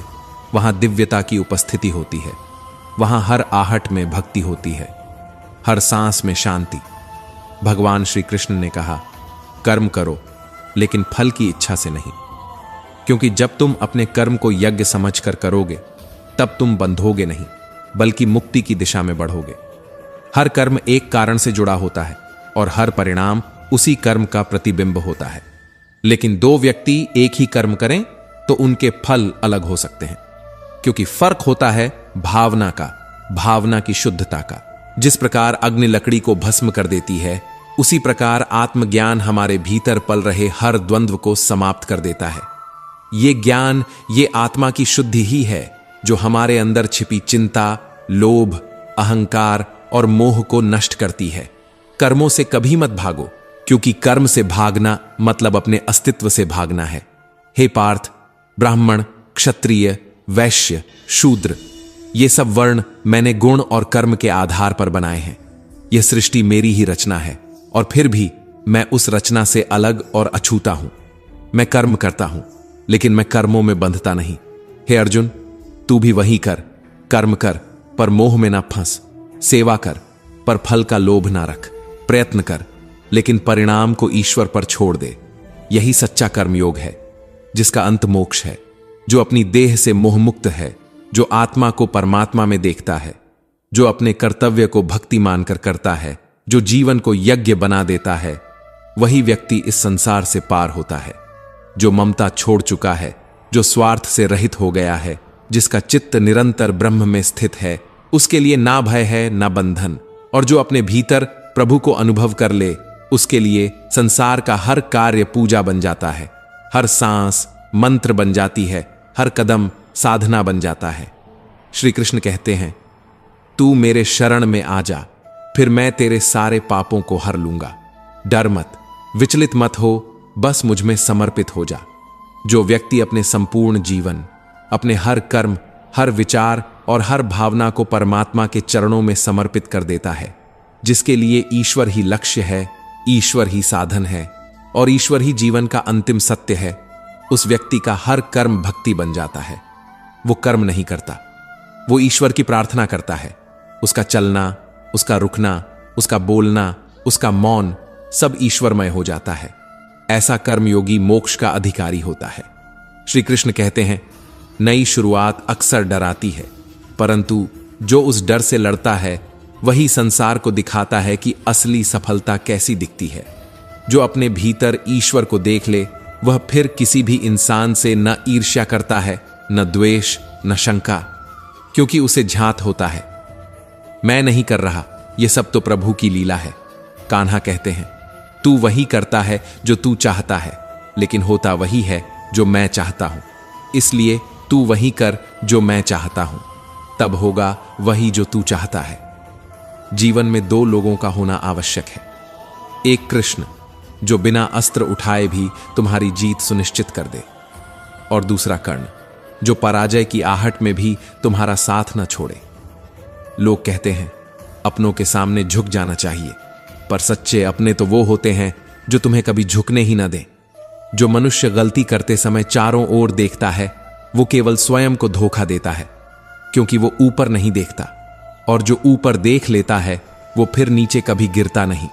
वहां दिव्यता की उपस्थिति होती है। वहां हर आहट में भक्ति होती है, हर सांस में शांति। भगवान श्री कृष्ण ने कहा, कर्म करो लेकिन फल की इच्छा से नहीं, क्योंकि जब तुम अपने कर्म को यज्ञ समझकर करोगे तब तुम बंधोगे नहीं बल्कि मुक्ति की दिशा में बढ़ोगे। हर कर्म एक कारण से जुड़ा होता है और हर परिणाम उसी कर्म का प्रतिबिंब होता है। लेकिन दो व्यक्ति एक ही कर्म करें तो उनके फल अलग हो सकते हैं, क्योंकि फर्क होता है भावना का, भावना की शुद्धता का। जिस प्रकार अग्नि लकड़ी को भस्म कर देती है, उसी प्रकार आत्मज्ञान हमारे भीतर पल रहे हर द्वंद्व को समाप्त कर देता है। ये ज्ञान, ये आत्मा की शुद्धि ही है जो हमारे अंदर छिपी चिंता, लोभ, अहंकार और मोह को नष्ट करती है। कर्मों से कभी मत भागो, क्योंकि कर्म से भागना मतलब अपने अस्तित्व से भागना है। हे पार्थ, ब्राह्मण, क्षत्रिय, वैश्य, शूद्र, ये सब वर्ण मैंने गुण और कर्म के आधार पर बनाए हैं। यह सृष्टि मेरी ही रचना है और फिर भी मैं उस रचना से अलग और अछूता हूं। मैं कर्म करता हूं लेकिन मैं कर्मों में बंधता नहीं। हे अर्जुन, तू भी वही कर, कर्म कर पर मोह में ना फंस, सेवा कर पर फल का लोभ ना रख, प्रयत्न कर लेकिन परिणाम को ईश्वर पर छोड़ दे। यही सच्चा कर्मयोग है जिसका अंत मोक्ष है, जो अपनी देह से मोहमुक्त है, जो आत्मा को परमात्मा में देखता है, जो अपने कर्तव्य को भक्ति मानकर करता है, जो जीवन को यज्ञ बना देता है। वही व्यक्ति इस संसार से पार होता है, जो ममता छोड़ चुका है, जो स्वार्थ से रहित हो गया है, जिसका चित्त निरंतर ब्रह्म में स्थित है। उसके लिए ना भय है ना बंधन, और जो अपने भीतर प्रभु को अनुभव कर ले, उसके लिए संसार का हर कार्य पूजा बन जाता है, हर सांस मंत्र बन जाती है, हर कदम साधना बन जाता है। श्री कृष्ण कहते हैं, तू मेरे शरण में आ जा, फिर मैं तेरे सारे पापों को हर लूंगा। डर मत, विचलित मत हो, बस मुझ में समर्पित हो जा। जो व्यक्ति अपने संपूर्ण जीवन, अपने हर कर्म, हर विचार और हर भावना को परमात्मा के चरणों में समर्पित कर देता है, जिसके लिए ईश्वर ही लक्ष्य है, ईश्वर ही साधन है और ईश्वर ही जीवन का अंतिम सत्य है, उस व्यक्ति का हर कर्म भक्ति बन जाता है। वो कर्म नहीं करता, वो ईश्वर की प्रार्थना करता है। उसका चलना, उसका रुकना, उसका बोलना, उसका मौन सब ईश्वरमय हो जाता है। ऐसा कर्मयोगी मोक्ष का अधिकारी होता है। श्री कृष्ण कहते हैं, नई शुरुआत अक्सर डराती है, परंतु जो उस डर से लड़ता है वही संसार को दिखाता है कि असली सफलता कैसी दिखती है। जो अपने भीतर ईश्वर को देख ले, वह फिर किसी भी इंसान से न ईर्ष्या करता है, न द्वेष, न शंका, क्योंकि उसे झांत होता है, मैं नहीं कर रहा, यह सब तो प्रभु की लीला है। कान्हा कहते हैं, तू वही करता है जो तू चाहता है, लेकिन होता वही है जो मैं चाहता हूं। इसलिए तू वही कर जो मैं चाहता हूं, तब होगा वही जो तू चाहता है। जीवन में दो लोगों का होना आवश्यक है। एक कृष्ण, जो बिना अस्त्र उठाए भी तुम्हारी जीत सुनिश्चित कर दे, और दूसरा कर्ण, जो पराजय की आहट में भी तुम्हारा साथ न छोड़े। लोग कहते हैं अपनों के सामने झुक जाना चाहिए, पर सच्चे अपने तो वो होते हैं जो तुम्हें कभी झुकने ही न दें। जो मनुष्य गलती करते समय चारों ओर देखता है, वो केवल स्वयं को धोखा देता है, क्योंकि वो ऊपर नहीं देखता, और जो ऊपर देख लेता है वो फिर नीचे कभी गिरता नहीं।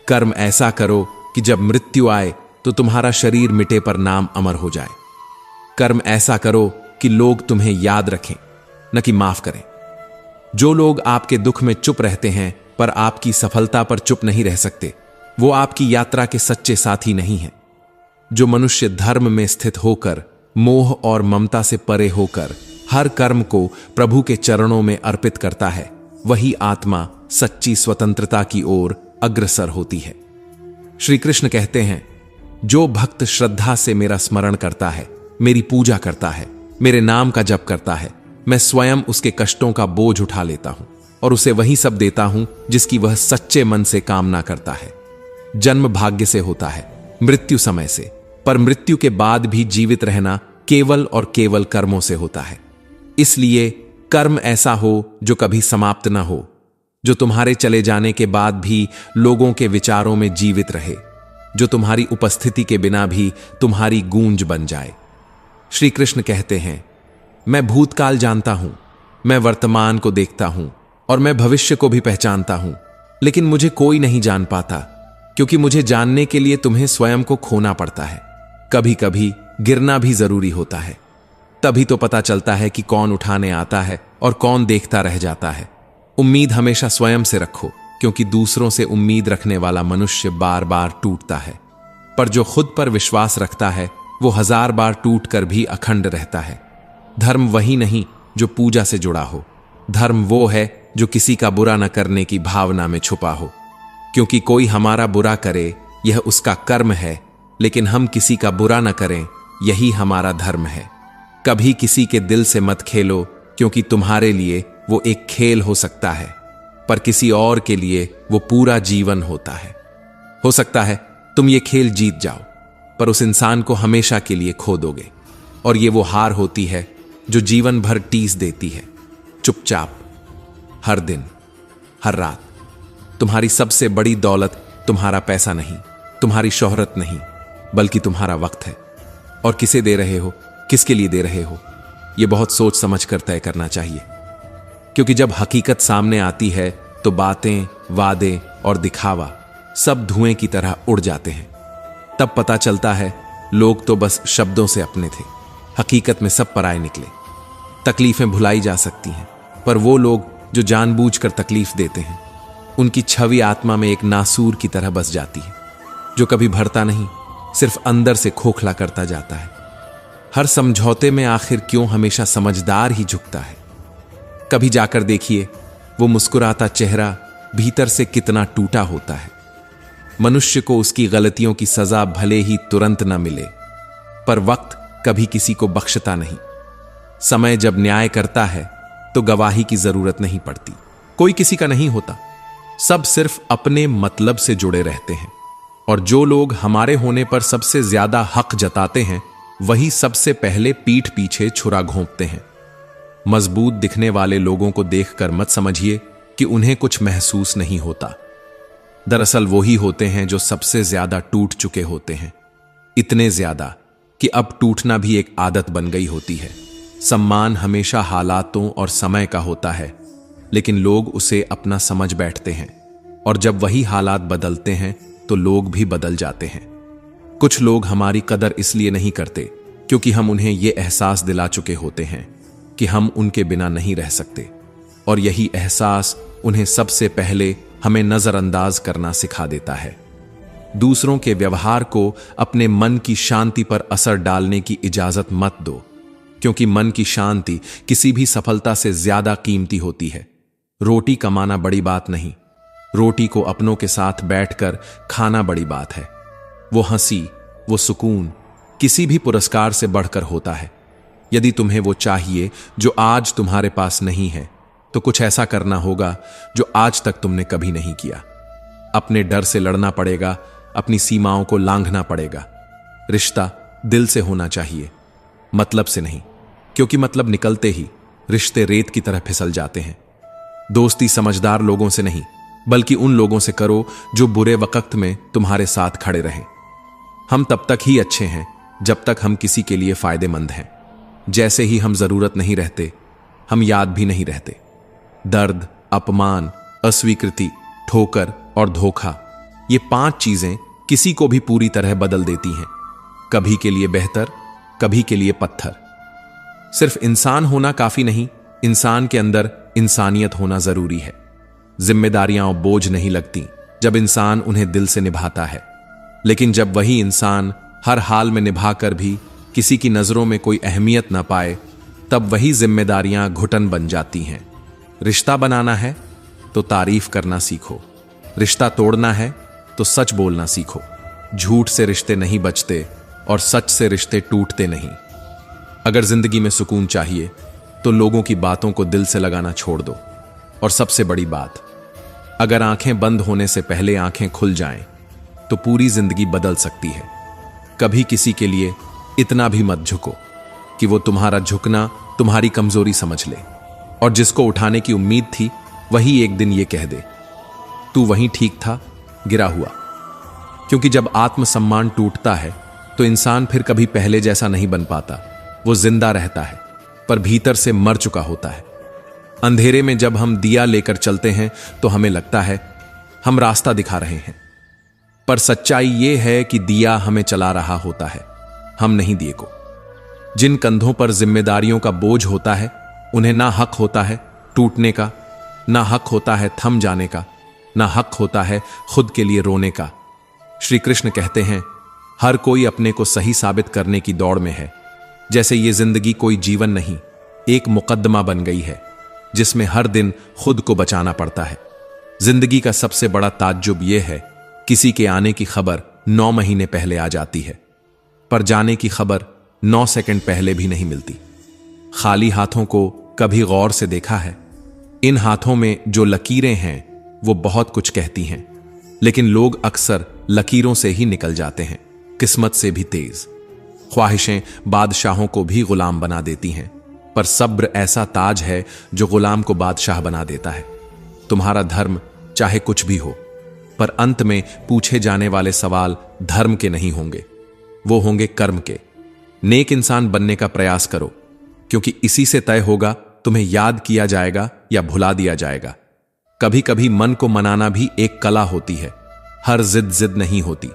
कर्म ऐसा करो कि जब मृत्यु आए तो तुम्हारा शरीर मिटे पर नाम अमर हो जाए। कर्म ऐसा करो कि लोग तुम्हें याद रखें, न कि माफ करें। जो लोग आपके दुख में चुप रहते हैं पर आपकी सफलता पर चुप नहीं रह सकते, वो आपकी यात्रा के सच्चे साथी नहीं हैं। जो मनुष्य धर्म में स्थित होकर, मोह और ममता से परे होकर हर कर्म को प्रभु के चरणों में अर्पित करता है, वही आत्मा सच्ची स्वतंत्रता की ओर अग्रसर होती है। श्री कृष्ण कहते हैं, जो भक्त श्रद्धा से मेरा स्मरण करता है, मेरी पूजा करता है, मेरे नाम का जप करता है, मैं स्वयं उसके कष्टों का बोझ उठा लेता हूं और उसे वही सब देता हूं जिसकी वह सच्चे मन से कामना करता है। जन्म भाग्य से होता है, मृत्यु समय से, पर मृत्यु के बाद भी जीवित रहना केवल और केवल कर्मों से होता है। इसलिए कर्म ऐसा हो जो कभी समाप्त ना हो, जो तुम्हारे चले जाने के बाद भी लोगों के विचारों में जीवित रहे, जो तुम्हारी उपस्थिति के बिना भी तुम्हारी गूंज बन जाए। श्री कृष्ण कहते हैं, मैं भूतकाल जानता हूं, मैं वर्तमान को देखता हूं और मैं भविष्य को भी पहचानता हूं, लेकिन मुझे कोई नहीं जान पाता, क्योंकि मुझे जानने के लिए तुम्हें स्वयं को खोना पड़ता है। कभी कभी गिरना भी जरूरी होता है, तभी तो पता चलता है कि कौन उठाने आता है और कौन देखता रह जाता है। उम्मीद हमेशा स्वयं से रखो, क्योंकि दूसरों से उम्मीद रखने वाला मनुष्य बार बार टूटता है, पर जो खुद पर विश्वास रखता है वो 1000 बार टूटकर भी अखंड रहता है। धर्म वही नहीं जो पूजा से जुड़ा हो, धर्म वो है जो किसी का बुरा न करने की भावना में छुपा हो। क्योंकि कोई हमारा बुरा करे यह उसका कर्म है, लेकिन हम किसी का बुरा न करें यही हमारा धर्म है। कभी किसी के दिल से मत खेलो, क्योंकि तुम्हारे लिए वो एक खेल हो सकता है, पर किसी और के लिए वो पूरा जीवन होता है। हो सकता है तुम ये खेल जीत जाओ, पर उस इंसान को हमेशा के लिए खो दोगे, और ये वो हार होती है जो जीवन भर टीस देती है। चुपचाप हर दिन, हर रात। तुम्हारी सबसे बड़ी दौलत तुम्हारा पैसा नहीं, तुम्हारी शोहरत नहीं, बल्कि तुम्हारा वक्त है। और किसे दे रहे हो, किसके लिए दे रहे हो, यह बहुत सोच समझ कर तय करना चाहिए। क्योंकि जब हकीकत सामने आती है तो बातें, वादे और दिखावा सब धुएं की तरह उड़ जाते हैं। तब पता चलता है लोग तो बस शब्दों से अपने थे, हकीकत में सब पराए निकले। तकलीफें भुलाई जा सकती हैं, पर वो लोग जो जानबूझकर तकलीफ देते हैं, उनकी छवि आत्मा में एक नासूर की तरह बस जाती है, जो कभी भरता नहीं, सिर्फ अंदर से खोखला करता जाता है। हर समझौते में आखिर क्यों हमेशा समझदार ही झुकता है। कभी जाकर देखिए, वो मुस्कुराता चेहरा भीतर से कितना टूटा होता है। मनुष्य को उसकी गलतियों की सजा भले ही तुरंत न मिले, पर वक्त कभी किसी को बख्शता नहीं। समय जब न्याय करता है तो गवाही की जरूरत नहीं पड़ती, कोई किसी का नहीं होता, सब सिर्फ अपने मतलब से जुड़े रहते हैं। और जो लोग हमारे होने पर सबसे ज्यादा हक जताते हैं, वही सबसे पहले पीठ पीछे छुरा घोंपते हैं। मजबूत दिखने वाले लोगों को देखकर मत समझिए कि उन्हें कुछ महसूस नहीं होता। दरअसल वही होते हैं जो सबसे ज्यादा टूट चुके होते हैं, इतने ज्यादा कि अब टूटना भी एक आदत बन गई होती है। सम्मान हमेशा हालातों और समय का होता है, लेकिन लोग उसे अपना समझ बैठते हैं, और जब वही हालात बदलते हैं तो लोग भी बदल जाते हैं। कुछ लोग हमारी कदर इसलिए नहीं करते क्योंकि हम उन्हें यह एहसास दिला चुके होते हैं कि हम उनके बिना नहीं रह सकते, और यही एहसास उन्हें सबसे पहले हमें नजरअंदाज करना सिखा देता है। दूसरों के व्यवहार को अपने मन की शांति पर असर डालने की इजाजत मत दो, क्योंकि मन की शांति किसी भी सफलता से ज्यादा कीमती होती है। रोटी कमाना बड़ी बात नहीं, रोटी को अपनों के साथ बैठकर खाना बड़ी बात है। वो हंसी, वो सुकून किसी भी पुरस्कार से बढ़कर होता है। यदि तुम्हें वो चाहिए जो आज तुम्हारे पास नहीं है, तो कुछ ऐसा करना होगा जो आज तक तुमने कभी नहीं किया। अपने डर से लड़ना पड़ेगा, अपनी सीमाओं को लांघना पड़ेगा। रिश्ता दिल से होना चाहिए, मतलब से नहीं, क्योंकि मतलब निकलते ही रिश्ते रेत की तरह फिसल जाते हैं। दोस्ती समझदार लोगों से नहीं, बल्कि उन लोगों से करो जो बुरे वक्त में तुम्हारे साथ खड़े रहें। हम तब तक ही अच्छे हैं जब तक हम किसी के लिए फायदेमंद हैं। जैसे ही हम जरूरत नहीं रहते, हम याद भी नहीं रहते। दर्द, अपमान, अस्वीकृति, ठोकर और धोखा, ये 5 चीजें किसी को भी पूरी तरह बदल देती हैं। कभी के लिए बेहतर, कभी के लिए पत्थर। सिर्फ इंसान होना काफी नहीं, इंसान के अंदर इंसानियत होना जरूरी है। जिम्मेदारियां और बोझ नहीं लगती जब इंसान उन्हें दिल से निभाता है, लेकिन जब वही इंसान हर हाल में निभाकर भी किसी की नजरों में कोई अहमियत ना पाए, तब वही जिम्मेदारियां घुटन बन जाती हैं। रिश्ता बनाना है तो तारीफ करना सीखो, रिश्ता तोड़ना है तो सच बोलना सीखो। झूठ से रिश्ते नहीं बचते और सच से रिश्ते टूटते नहीं। अगर जिंदगी में सुकून चाहिए तो लोगों की बातों को दिल से लगाना छोड़ दो। और सबसे बड़ी बात, अगर आंखें बंद होने से पहले आंखें खुल जाएं तो पूरी जिंदगी बदल सकती है। कभी किसी के लिए इतना भी मत झुको कि वो तुम्हारा झुकना तुम्हारी कमजोरी समझ ले, और जिसको उठाने की उम्मीद थी वही एक दिन ये कह दे, तू वहीं ठीक था, गिरा हुआ। क्योंकि जब आत्मसम्मान टूटता है तो इंसान फिर कभी पहले जैसा नहीं बन पाता। वो जिंदा रहता है पर भीतर से मर चुका होता है। अंधेरे में जब हम दिया लेकर चलते हैं तो हमें लगता है हम रास्ता दिखा रहे हैं, पर सच्चाई यह है कि दिया हमें चला रहा होता है, हम नहीं दिए को। जिन कंधों पर जिम्मेदारियों का बोझ होता है उन्हें ना हक होता है टूटने का, ना हक होता है थम जाने का, ना हक होता है खुद के लिए रोने का। श्री कृष्ण कहते हैं, हर कोई अपने को सही साबित करने की दौड़ में है। जैसे ये जिंदगी कोई जीवन नहीं, एक मुकद्दमा बन गई है जिसमें हर दिन खुद को बचाना पड़ता है। जिंदगी का सबसे बड़ा ताज्जुब यह है, किसी के आने की खबर 9 महीने पहले आ जाती है, पर जाने की खबर 9 सेकंड पहले भी नहीं मिलती। खाली हाथों को कभी गौर से देखा है? इन हाथों में जो लकीरें हैं वो बहुत कुछ कहती हैं, लेकिन लोग अक्सर लकीरों से ही निकल जाते हैं, किस्मत से भी तेज। ख्वाहिशें बादशाहों को भी गुलाम बना देती हैं, पर सब्र ऐसा ताज है जो गुलाम को बादशाह बना देता है। तुम्हारा धर्म चाहे कुछ भी हो, पर अंत में पूछे जाने वाले सवाल धर्म के नहीं होंगे, वो होंगे कर्म के। नेक इंसान बनने का प्रयास करो, क्योंकि इसी से तय होगा तुम्हें याद किया जाएगा या भुला दिया जाएगा। कभी कभी मन को मनाना भी एक कला होती है। हर जिद नहीं होती।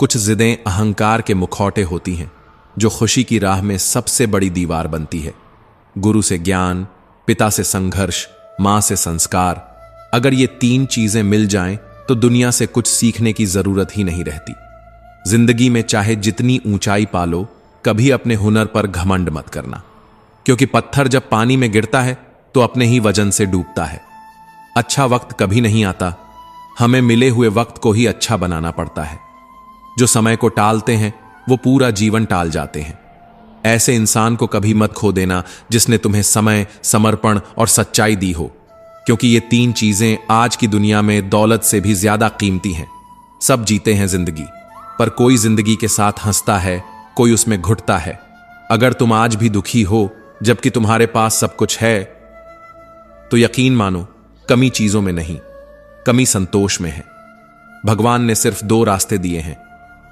कुछ जिदें अहंकार के मुखौटे होती हैं जो खुशी की राह में सबसे बड़ी दीवार बनती है। गुरु से ज्ञान, पिता से संघर्ष, मां से संस्कार, अगर ये 3 चीजें मिल जाएं तो दुनिया से कुछ सीखने की जरूरत ही नहीं रहती। जिंदगी में चाहे जितनी ऊंचाई पालो, कभी अपने हुनर पर घमंड मत करना, क्योंकि पत्थर जब पानी में गिरता है तो अपने ही वजन से डूबता है। अच्छा वक्त कभी नहीं आता, हमें मिले हुए वक्त को ही अच्छा बनाना पड़ता है। जो समय को टालते हैं वो पूरा जीवन टाल जाते हैं। ऐसे इंसान को कभी मत खो देना जिसने तुम्हें समय, समर्पण और सच्चाई दी हो, क्योंकि ये 3 चीजें आज की दुनिया में दौलत से भी ज्यादा कीमती हैं। सब जीते हैं जिंदगी, पर कोई जिंदगी के साथ हंसता है, कोई उसमें घुटता है। अगर तुम आज भी दुखी हो जबकि तुम्हारे पास सब कुछ है, तो यकीन मानो कमी चीजों में नहीं, कमी संतोष में है। भगवान ने सिर्फ 2 रास्ते दिए हैं,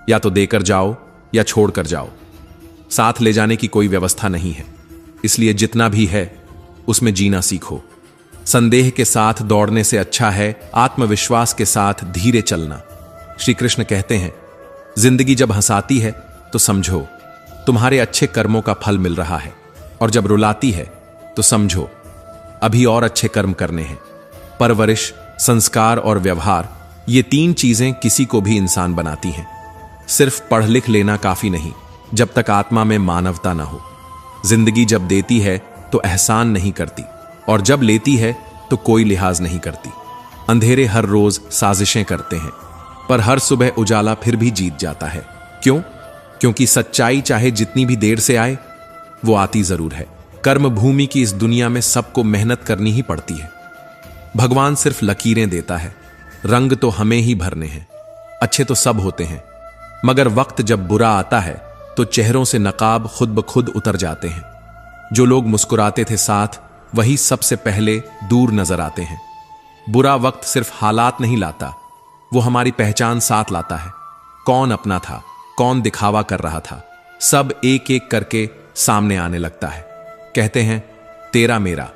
या तो देकर जाओ या छोड़कर जाओ। साथ ले जाने की कोई व्यवस्था नहीं है, इसलिए जितना भी है उसमें जीना सीखो। संदेह के साथ दौड़ने से अच्छा है आत्मविश्वास के साथ धीरे चलना। श्री कृष्ण कहते हैं, जिंदगी जब हंसाती है तो समझो तुम्हारे अच्छे कर्मों का फल मिल रहा है, और जब रुलाती है तो समझो अभी और अच्छे कर्म करने हैं। परवरिश, संस्कार और व्यवहार, ये 3 चीजें किसी को भी इंसान बनाती हैं। सिर्फ पढ़ लिख लेना काफी नहीं जब तक आत्मा में मानवता ना हो। जिंदगी जब देती है तो एहसान नहीं करती, और जब लेती है तो कोई लिहाज नहीं करती। अंधेरे हर रोज साजिशें करते हैं, पर हर सुबह उजाला फिर भी जीत जाता है। क्यों? क्योंकि सच्चाई चाहे जितनी भी देर से आए, वो आती जरूर है। कर्म भूमि की इस दुनिया में सबको मेहनत करनी ही पड़ती है। भगवान सिर्फ लकीरें देता है, रंग तो हमें ही भरने हैं। अच्छे तो सब होते हैं, मगर वक्त जब बुरा आता है तो चेहरों से नकाब खुद ब खुद उतर जाते हैं। जो लोग मुस्कुराते थे साथ, वही सबसे पहले दूर नजर आते हैं। बुरा वक्त सिर्फ हालात नहीं लाता, वो हमारी पहचान साथ लाता है। कौन अपना था, कौन दिखावा कर रहा था, सब एक एक करके सामने आने लगता है। कहते हैं तेरा मेरा,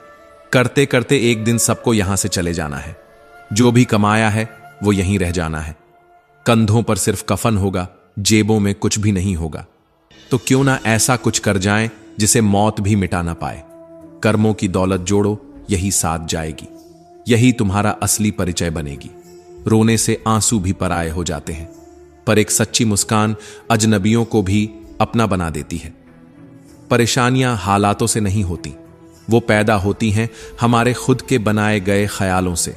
करते करते एक दिन सबको यहां से चले जाना है। जो भी कमाया है वो यहीं रह जाना है। कंधों पर सिर्फ कफन होगा, जेबों में कुछ भी नहीं होगा। तो क्यों ना ऐसा कुछ कर जाएं जिसे मौत भी मिटा ना पाए। कर्मों की दौलत जोड़ो, यही साथ जाएगी, यही तुम्हारा असली परिचय बनेगी। रोने से आंसू भी पराये हो जाते हैं, पर एक सच्ची मुस्कान अजनबियों को भी अपना बना देती है। परेशानियां हालातों से नहीं होती, वो पैदा होती हैं हमारे खुद के बनाए गए ख्यालों से।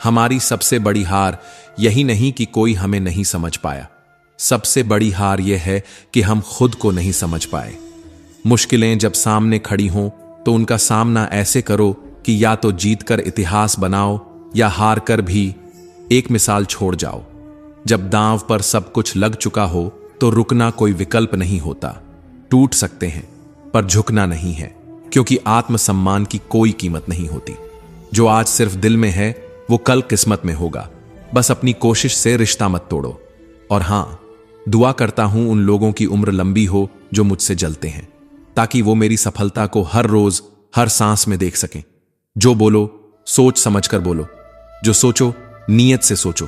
हमारी सबसे बड़ी हार यही नहीं कि कोई हमें नहीं समझ पाया, सबसे बड़ी हार यह है कि हम खुद को नहीं समझ पाए। मुश्किलें जब सामने खड़ी हों तो उनका सामना ऐसे करो कि या तो जीतकर इतिहास बनाओ या हार कर भी एक मिसाल छोड़ जाओ। जब दांव पर सब कुछ लग चुका हो तो रुकना कोई विकल्प नहीं होता। टूट सकते हैं पर झुकना नहीं है, क्योंकि आत्मसम्मान की कोई कीमत नहीं होती। जो आज सिर्फ दिल में है वो कल किस्मत में होगा। बस अपनी कोशिश से रिश्ता मत तोड़ो। और हां, दुआ करता हूं उन लोगों की उम्र लंबी हो जो मुझसे जलते हैं, ताकि वो मेरी सफलता को हर रोज हर सांस में देख सकें। जो बोलो सोच समझकर बोलो, जो सोचो नीयत से सोचो,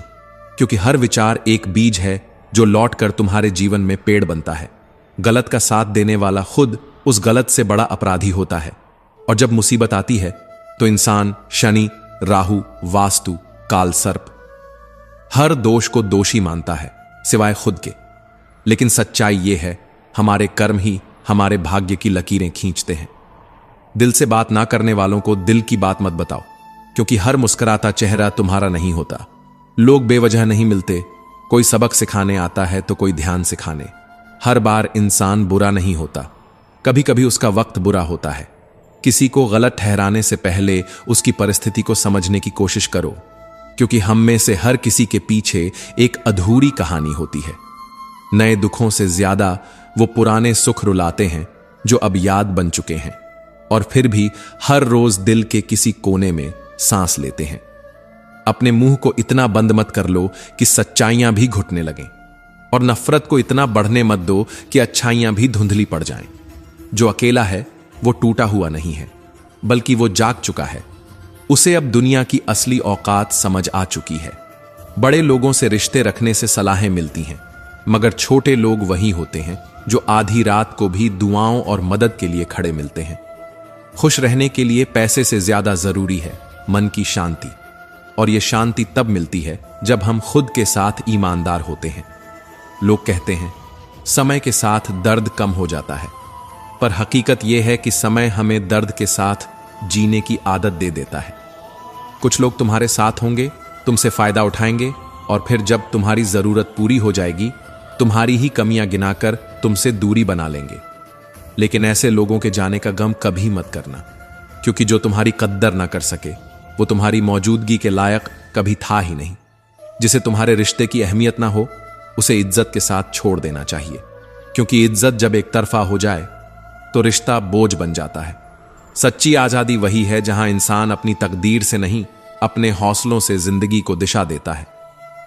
क्योंकि हर विचार एक बीज है जो लौटकर तुम्हारे जीवन में पेड़ बनता है। गलत का साथ देने वाला खुद उस गलत से बड़ा अपराधी होता है। और जब मुसीबत आती है तो इंसान शनि, राहु, वास्तु, काल सर्प हर दोष को दोषी मानता है सिवाय खुद के। लेकिन सच्चाई यह है, हमारे कर्म ही हमारे भाग्य की लकीरें खींचते हैं। दिल से बात ना करने वालों को दिल की बात मत बताओ, क्योंकि हर मुस्कुराता चेहरा तुम्हारा नहीं होता। लोग बेवजह नहीं मिलते, कोई सबक सिखाने आता है तो कोई ध्यान सिखाने। हर बार इंसान बुरा नहीं होता, कभी कभी उसका वक्त बुरा होता है। किसी को गलत ठहराने से पहले उसकी परिस्थिति को समझने की कोशिश करो, क्योंकि हम में से हर किसी के पीछे एक अधूरी कहानी होती है। नए दुखों से ज्यादा वो पुराने सुख रुलाते हैं जो अब याद बन चुके हैं, और फिर भी हर रोज दिल के किसी कोने में सांस लेते हैं। अपने मुंह को इतना बंद मत कर लो कि सच्चाइयां भी घुटने लगें, और नफरत को इतना बढ़ने मत दो कि अच्छाइयां भी धुंधली पड़ जाएं। जो अकेला है वो टूटा हुआ नहीं है, बल्कि वो जाग चुका है। उसे अब दुनिया की असली औकात समझ आ चुकी है। बड़े लोगों से रिश्ते रखने से सलाहें मिलती हैं, मगर छोटे लोग वही होते हैं जो आधी रात को भी दुआओं और मदद के लिए खड़े मिलते हैं। खुश रहने के लिए पैसे से ज्यादा जरूरी है मन की शांति, और यह शांति तब मिलती है जब हम खुद के साथ ईमानदार होते हैं। लोग कहते हैं समय के साथ दर्द कम हो जाता है, पर हकीकत यह है कि समय हमें दर्द के साथ जीने की आदत दे देता है। कुछ लोग तुम्हारे साथ होंगे, तुमसे फायदा उठाएंगे, और फिर जब तुम्हारी जरूरत पूरी हो जाएगी तुम्हारी ही कमियां गिनाकर तुमसे दूरी बना लेंगे। लेकिन ऐसे लोगों के जाने का गम कभी मत करना, क्योंकि जो तुम्हारी कद्दर ना कर सके वो तुम्हारी मौजूदगी के लायक कभी था ही नहीं। जिसे तुम्हारे रिश्ते की अहमियत ना हो उसे इज्जत के साथ छोड़ देना चाहिए, क्योंकि इज्जत जब एक तरफा हो जाए तो रिश्ता बोझ बन जाता है। सच्ची आजादी वही है जहां इंसान अपनी तकदीर से नहीं, अपने हौसलों से जिंदगी को दिशा देता है।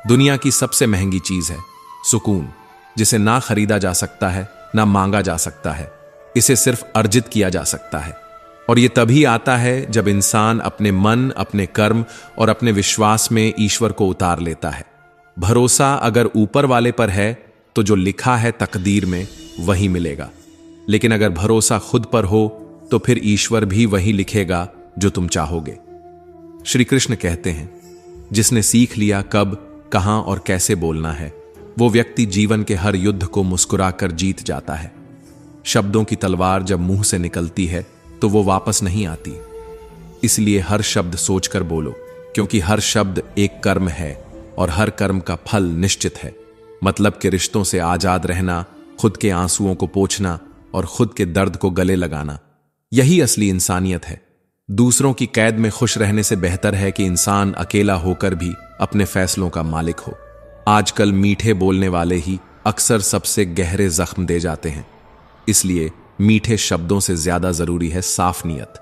दुनिया की सबसे महंगी चीज है सुकून, जिसे ना खरीदा जा सकता है ना मांगा जा सकता है। इसे सिर्फ अर्जित किया जा सकता है, और यह तभी आता है जब इंसान अपने मन, अपने कर्म और अपने विश्वास में ईश्वर को उतार लेता है। भरोसा अगर ऊपर वाले पर है तो जो लिखा है तकदीर में वही मिलेगा, लेकिन अगर भरोसा खुद पर हो तो फिर ईश्वर भी वही लिखेगा जो तुम चाहोगे। श्री कृष्ण कहते हैं, जिसने सीख लिया कब, कहां और कैसे बोलना है, वो व्यक्ति जीवन के हर युद्ध को मुस्कुराकर जीत जाता है। शब्दों की तलवार जब मुंह से निकलती है तो वो वापस नहीं आती। इसलिए हर शब्द सोचकर बोलो, क्योंकि हर शब्द एक कर्म है और हर कर्म का फल निश्चित है। मतलब के रिश्तों से आजाद रहना, खुद के आंसुओं को पोंछना और खुद के दर्द को गले लगाना, यही असली इंसानियत है। दूसरों की कैद में खुश रहने से बेहतर है कि इंसान अकेला होकर भी अपने फैसलों का मालिक हो। आजकल मीठे बोलने वाले ही अक्सर सबसे गहरे जख्म दे जाते हैं। इसलिए मीठे शब्दों से ज्यादा जरूरी है साफ नीयत,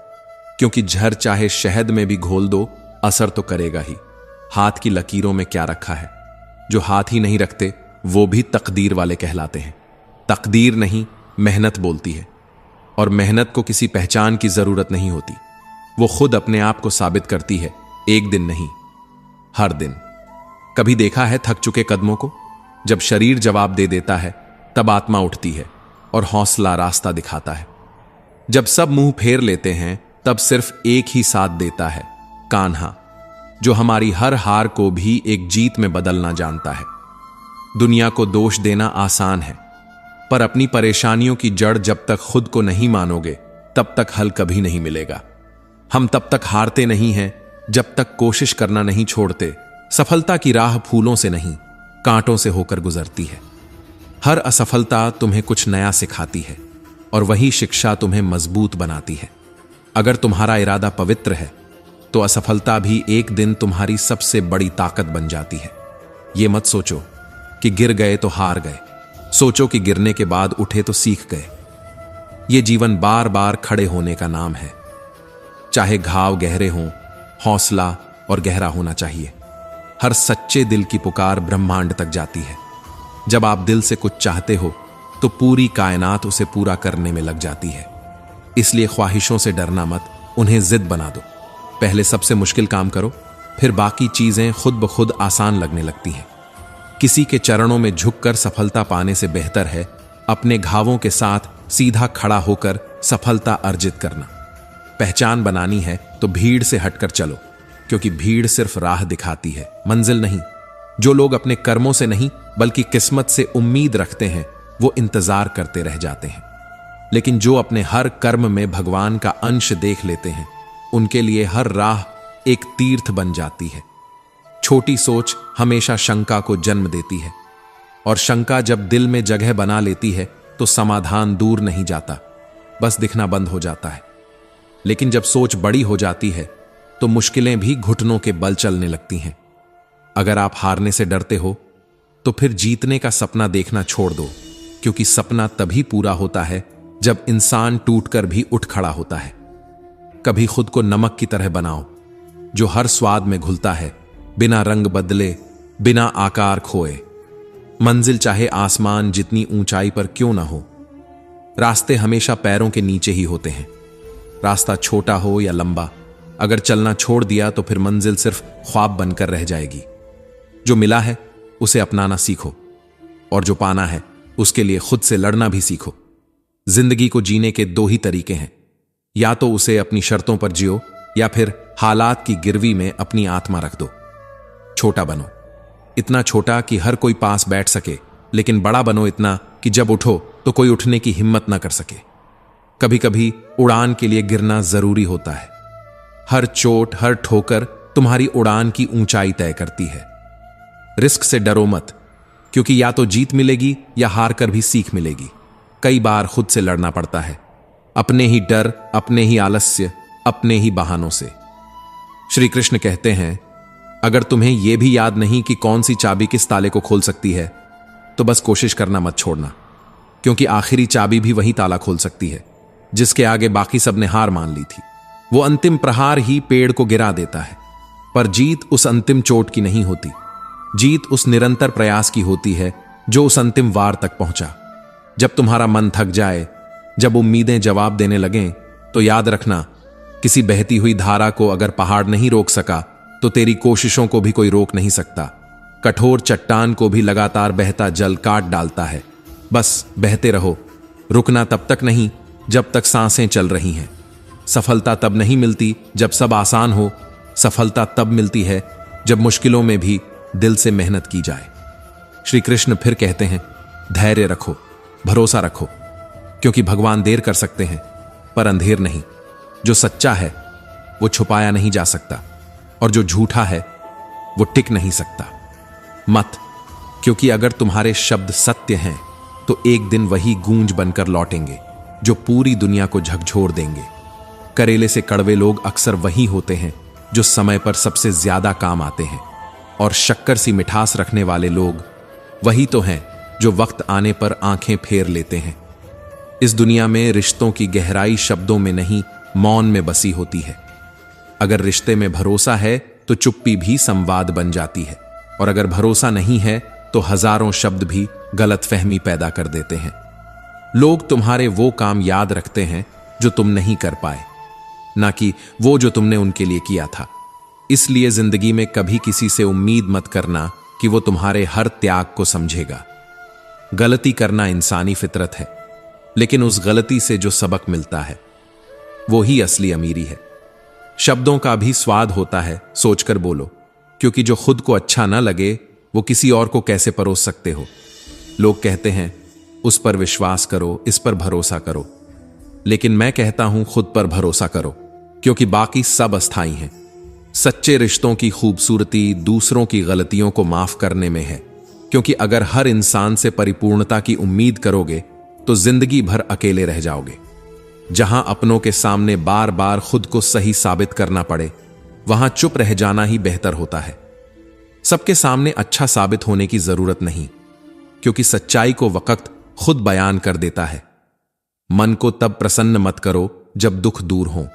क्योंकि जहर चाहे शहद में भी घोल दो असर तो करेगा ही। हाथ की लकीरों में क्या रखा है? जो हाथ ही नहीं रखते वो भी तकदीर वाले कहलाते हैं। तकदीर नहीं, मेहनत बोलती है, और मेहनत को किसी पहचान की जरूरत नहीं होती। वो खुद अपने आप को साबित करती है, एक दिन नहीं, हर दिन। कभी देखा है थक चुके कदमों को? जब शरीर जवाब दे देता है तब आत्मा उठती है और हौसला रास्ता दिखाता है। जब सब मुंह फेर लेते हैं तब सिर्फ एक ही साथ देता है, कान्हा, जो हमारी हर हार को भी एक जीत में बदलना जानता है। दुनिया को दोष देना आसान है, पर अपनी परेशानियों की जड़ जब तक खुद को नहीं मानोगे तब तक हल कभी नहीं मिलेगा। हम तब तक हारते नहीं हैं जब तक कोशिश करना नहीं छोड़ते। सफलता की राह फूलों से नहीं, कांटों से होकर गुजरती है। हर असफलता तुम्हें कुछ नया सिखाती है और वही शिक्षा तुम्हें मजबूत बनाती है। अगर तुम्हारा इरादा पवित्र है तो असफलता भी एक दिन तुम्हारी सबसे बड़ी ताकत बन जाती है। ये मत सोचो कि गिर गए तो हार गए, सोचो कि गिरने के बाद उठे तो सीख गए। ये जीवन बार बार खड़े होने का नाम है। चाहे घाव गहरे हों, हौसला और गहरा होना चाहिए। हर सच्चे दिल की पुकार ब्रह्मांड तक जाती है। जब आप दिल से कुछ चाहते हो तो पूरी कायनात उसे पूरा करने में लग जाती है। इसलिए ख्वाहिशों से डरना मत, उन्हें जिद बना दो। पहले सबसे मुश्किल काम करो, फिर बाकी चीजें खुद ब खुद आसान लगने लगती हैं। किसी के चरणों में झुककर सफलता पाने से बेहतर है अपने घावों के साथ सीधा खड़ा होकर सफलता अर्जित करना। पहचान बनानी है तो भीड़ से हटकर चलो, क्योंकि भीड़ सिर्फ राह दिखाती है, मंजिल नहीं। जो लोग अपने कर्मों से नहीं बल्कि किस्मत से उम्मीद रखते हैं वो इंतजार करते रह जाते हैं। लेकिन जो अपने हर कर्म में भगवान का अंश देख लेते हैं उनके लिए हर राह एक तीर्थ बन जाती है। छोटी सोच हमेशा शंका को जन्म देती है और शंका जब दिल में जगह बना लेती है तो समाधान दूर नहीं जाता, बस दिखना बंद हो जाता है। लेकिन जब सोच बड़ी हो जाती है तो मुश्किलें भी घुटनों के बल चलने लगती हैं। अगर आप हारने से डरते हो तो फिर जीतने का सपना देखना छोड़ दो, क्योंकि सपना तभी पूरा होता है जब इंसान टूटकर भी उठ खड़ा होता है। कभी खुद को नमक की तरह बनाओ जो हर स्वाद में घुलता है, बिना रंग बदले, बिना आकार खोए। मंजिल चाहे आसमान जितनी ऊंचाई पर क्यों ना हो, रास्ते हमेशा पैरों के नीचे ही होते हैं। रास्ता छोटा हो या लंबा, अगर चलना छोड़ दिया तो फिर मंजिल सिर्फ ख्वाब बनकर रह जाएगी। जो मिला है उसे अपनाना सीखो और जो पाना है उसके लिए खुद से लड़ना भी सीखो। जिंदगी को जीने के दो ही तरीके हैं, या तो उसे अपनी शर्तों पर जियो या फिर हालात की गिरवी में अपनी आत्मा रख दो। छोटा बनो, इतना छोटा कि हर कोई पास बैठ सके, लेकिन बड़ा बनो इतना कि जब उठो तो कोई उठने की हिम्मत ना कर सके। कभी कभी उड़ान के लिए गिरना जरूरी होता है। हर चोट, हर ठोकर तुम्हारी उड़ान की ऊंचाई तय करती है। रिस्क से डरो मत, क्योंकि या तो जीत मिलेगी या हार कर भी सीख मिलेगी। कई बार खुद से लड़ना पड़ता है, अपने ही डर, अपने ही आलस्य, अपने ही बहानों से। श्री कृष्ण कहते हैं, अगर तुम्हें यह भी याद नहीं कि कौन सी चाबी किस ताले को खोल सकती है तो बस कोशिश करना मत छोड़ना, क्योंकि आखिरी चाबी भी वही ताला खोल सकती है जिसके आगे बाकी सब ने हार मान ली थी। वो अंतिम प्रहार ही पेड़ को गिरा देता है, पर जीत उस अंतिम चोट की नहीं होती। जीत उस निरंतर प्रयास की होती है जो उस अंतिम वार तक पहुंचा। जब तुम्हारा मन थक जाए, जब उम्मीदें जवाब देने लगें, तो याद रखना, किसी बहती हुई धारा को अगर पहाड़ नहीं रोक सका तो तेरी कोशिशों को भी कोई रोक नहीं सकता। कठोर चट्टान को भी लगातार बहता जल काट डालता है। बस बहते रहो, रुकना तब तक नहीं जब तक सांसें चल रही हैं। सफलता तब नहीं मिलती जब सब आसान हो, सफलता तब मिलती है जब मुश्किलों में भी दिल से मेहनत की जाए। श्री कृष्ण फिर कहते हैं, धैर्य रखो, भरोसा रखो, क्योंकि भगवान देर कर सकते हैं पर अंधेर नहीं। जो सच्चा है वो छुपाया नहीं जा सकता, और जो झूठा है वो टिक नहीं सकता। मत, क्योंकि अगर तुम्हारे शब्द सत्य हैं तो एक दिन वही गूंज बनकर लौटेंगे जो पूरी दुनिया को झकझोर देंगे। करेले से कड़वे लोग अक्सर वही होते हैं जो समय पर सबसे ज्यादा काम आते हैं, और शक्कर सी मिठास रखने वाले लोग वही तो हैं जो वक्त आने पर आंखें फेर लेते हैं। इस दुनिया में रिश्तों की गहराई शब्दों में नहीं, मौन में बसी होती है। अगर रिश्ते में भरोसा है तो चुप्पी भी संवाद बन जाती है, और अगर भरोसा नहीं है तो हजारों शब्द भी गलतफहमी पैदा कर देते हैं। लोग तुम्हारे वो काम याद रखते हैं जो तुम नहीं कर पाए, ना कि वो जो तुमने उनके लिए किया था। इसलिए जिंदगी में कभी किसी से उम्मीद मत करना कि वो तुम्हारे हर त्याग को समझेगा। गलती करना इंसानी फितरत है, लेकिन उस गलती से जो सबक मिलता है वो ही असली अमीरी है। शब्दों का भी स्वाद होता है, सोचकर बोलो, क्योंकि जो खुद को अच्छा ना लगे वो किसी और को कैसे परोस सकते हो। लोग कहते हैं उस पर विश्वास करो, इस पर भरोसा करो। लेकिन मैं कहता हूं खुद पर भरोसा करो, क्योंकि बाकी सब अस्थायी हैं। सच्चे रिश्तों की खूबसूरती दूसरों की गलतियों को माफ करने में है, क्योंकि अगर हर इंसान से परिपूर्णता की उम्मीद करोगे तो जिंदगी भर अकेले रह जाओगे। जहां अपनों के सामने बार बार खुद को सही साबित करना पड़े, वहां चुप रह जाना ही बेहतर होता है। सबके सामने अच्छा साबित होने की जरूरत नहीं, क्योंकि सच्चाई को वक्त खुद बयान कर देता है। मन को तब प्रसन्न मत करो जब दुख दूर हो,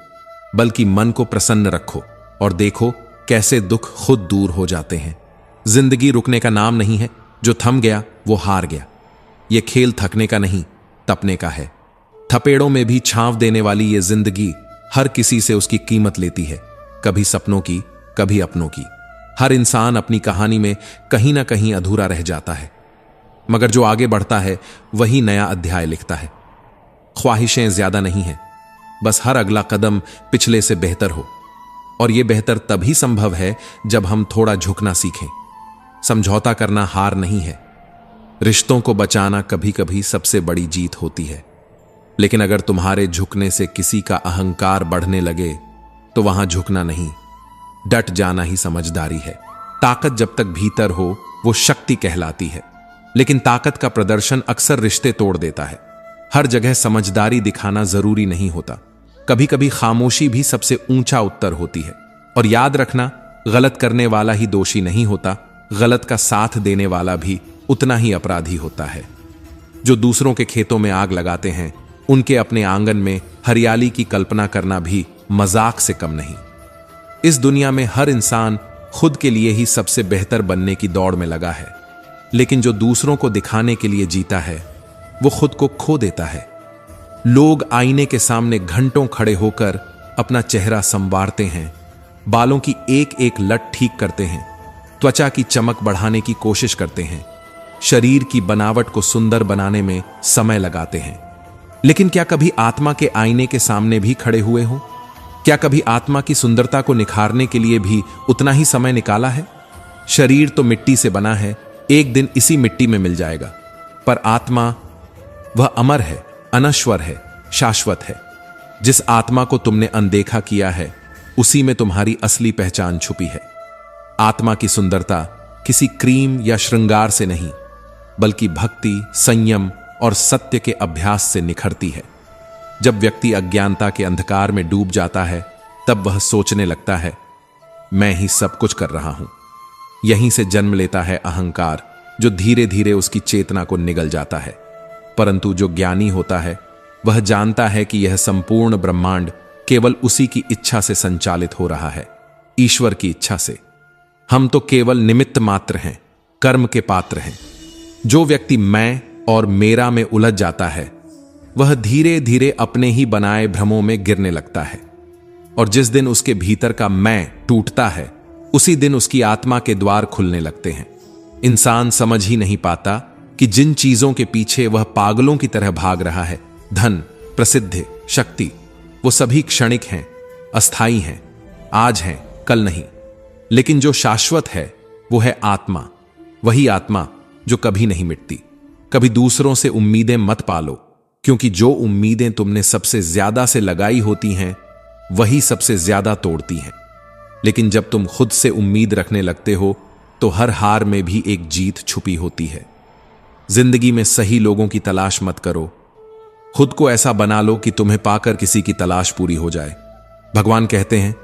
बल्कि मन को प्रसन्न रखो और देखो कैसे दुख खुद दूर हो जाते हैं। जिंदगी रुकने का नाम नहीं है, जो थम गया वो हार गया। यह खेल थकने का नहीं, तपने का है। थपेड़ों में भी छांव देने वाली ये जिंदगी हर किसी से उसकी कीमत लेती है, कभी सपनों की, कभी अपनों की। हर इंसान अपनी कहानी में कहीं ना कहीं अधूरा रह जाता है, मगर जो आगे बढ़ता है वही नया अध्याय लिखता है। ख्वाहिशें ज्यादा नहीं हैं, बस हर अगला कदम पिछले से बेहतर हो। और यह बेहतर तभी संभव है जब हम थोड़ा झुकना सीखें। समझौता करना हार नहीं है। रिश्तों को बचाना कभी कभी सबसे बड़ी जीत होती है। लेकिन अगर तुम्हारे झुकने से किसी का अहंकार बढ़ने लगे तो वहां झुकना नहीं, डट जाना ही समझदारी है। ताकत जब तक भीतर हो वो शक्ति कहलाती है, लेकिन ताकत का प्रदर्शन अक्सर रिश्ते तोड़ देता है। हर जगह समझदारी दिखाना जरूरी नहीं होता। कभी कभी खामोशी भी सबसे ऊंचा उत्तर होती है। और याद रखना, गलत करने वाला ही दोषी नहीं होता, गलत का साथ देने वाला भी उतना ही अपराधी होता है। जो दूसरों के खेतों में आग लगाते हैं, उनके अपने आंगन में हरियाली की कल्पना करना भी मजाक से कम नहीं। इस दुनिया में हर इंसान खुद के लिए ही सबसे बेहतर बनने की दौड़ में लगा है, लेकिन जो दूसरों को दिखाने के लिए जीता है वो खुद को खो देता है। लोग आईने के सामने घंटों खड़े होकर अपना चेहरा संवारते हैं, बालों की एक एक लट ठीक करते हैं, त्वचा की चमक बढ़ाने की कोशिश करते हैं, शरीर की बनावट को सुंदर बनाने में समय लगाते हैं। लेकिन क्या कभी आत्मा के आईने के सामने भी खड़े हुए हो? क्या कभी आत्मा की सुंदरता को निखारने के लिए भी उतना ही समय निकाला है? शरीर तो मिट्टी से बना है, एक दिन इसी मिट्टी में मिल जाएगा, पर आत्मा वह अमर है, अनश्वर है, शाश्वत है। जिस आत्मा को तुमने अनदेखा किया है, उसी में तुम्हारी असली पहचान छुपी है। आत्मा की सुंदरता किसी क्रीम या श्रृंगार से नहीं, बल्कि भक्ति, संयम और सत्य के अभ्यास से निखरती है। जब व्यक्ति अज्ञानता के अंधकार में डूब जाता है, तब वह सोचने लगता है, मैं ही सब कुछ कर रहा हूं। यहीं से जन्म लेता है अहंकार, जो धीरे धीरे उसकी चेतना को निगल जाता है। परंतु जो ज्ञानी होता है, वह जानता है कि यह संपूर्ण ब्रह्मांड केवल उसी की इच्छा से संचालित हो रहा है, ईश्वर की इच्छा से। हम तो केवल निमित्त मात्र हैं, कर्म के पात्र हैं। जो व्यक्ति मैं और मेरा में उलझ जाता है, वह धीरे धीरे अपने ही बनाए भ्रमों में गिरने लगता है। और जिस दिन उसके भीतर का मैं टूटता है, उसी दिन उसकी आत्मा के द्वार खुलने लगते हैं। इंसान समझ ही नहीं पाता कि जिन चीजों के पीछे वह पागलों की तरह भाग रहा है, धन, प्रसिद्धि, शक्ति, वो सभी क्षणिक हैं, अस्थाई हैं, आज हैं, कल नहीं। लेकिन जो शाश्वत है वो है आत्मा, वही आत्मा जो कभी नहीं मिटती। कभी दूसरों से उम्मीदें मत पालो, क्योंकि जो उम्मीदें तुमने सबसे ज्यादा से लगाई होती हैं, वही सबसे ज्यादा तोड़ती हैं। लेकिन जब तुम खुद से उम्मीद रखने लगते हो, तो हर हार में भी एक जीत छुपी होती है। जिंदगी में सही लोगों की तलाश मत करो, खुद को ऐसा बना लो कि तुम्हें पाकर किसी की तलाश पूरी हो जाए। भगवान कहते हैं,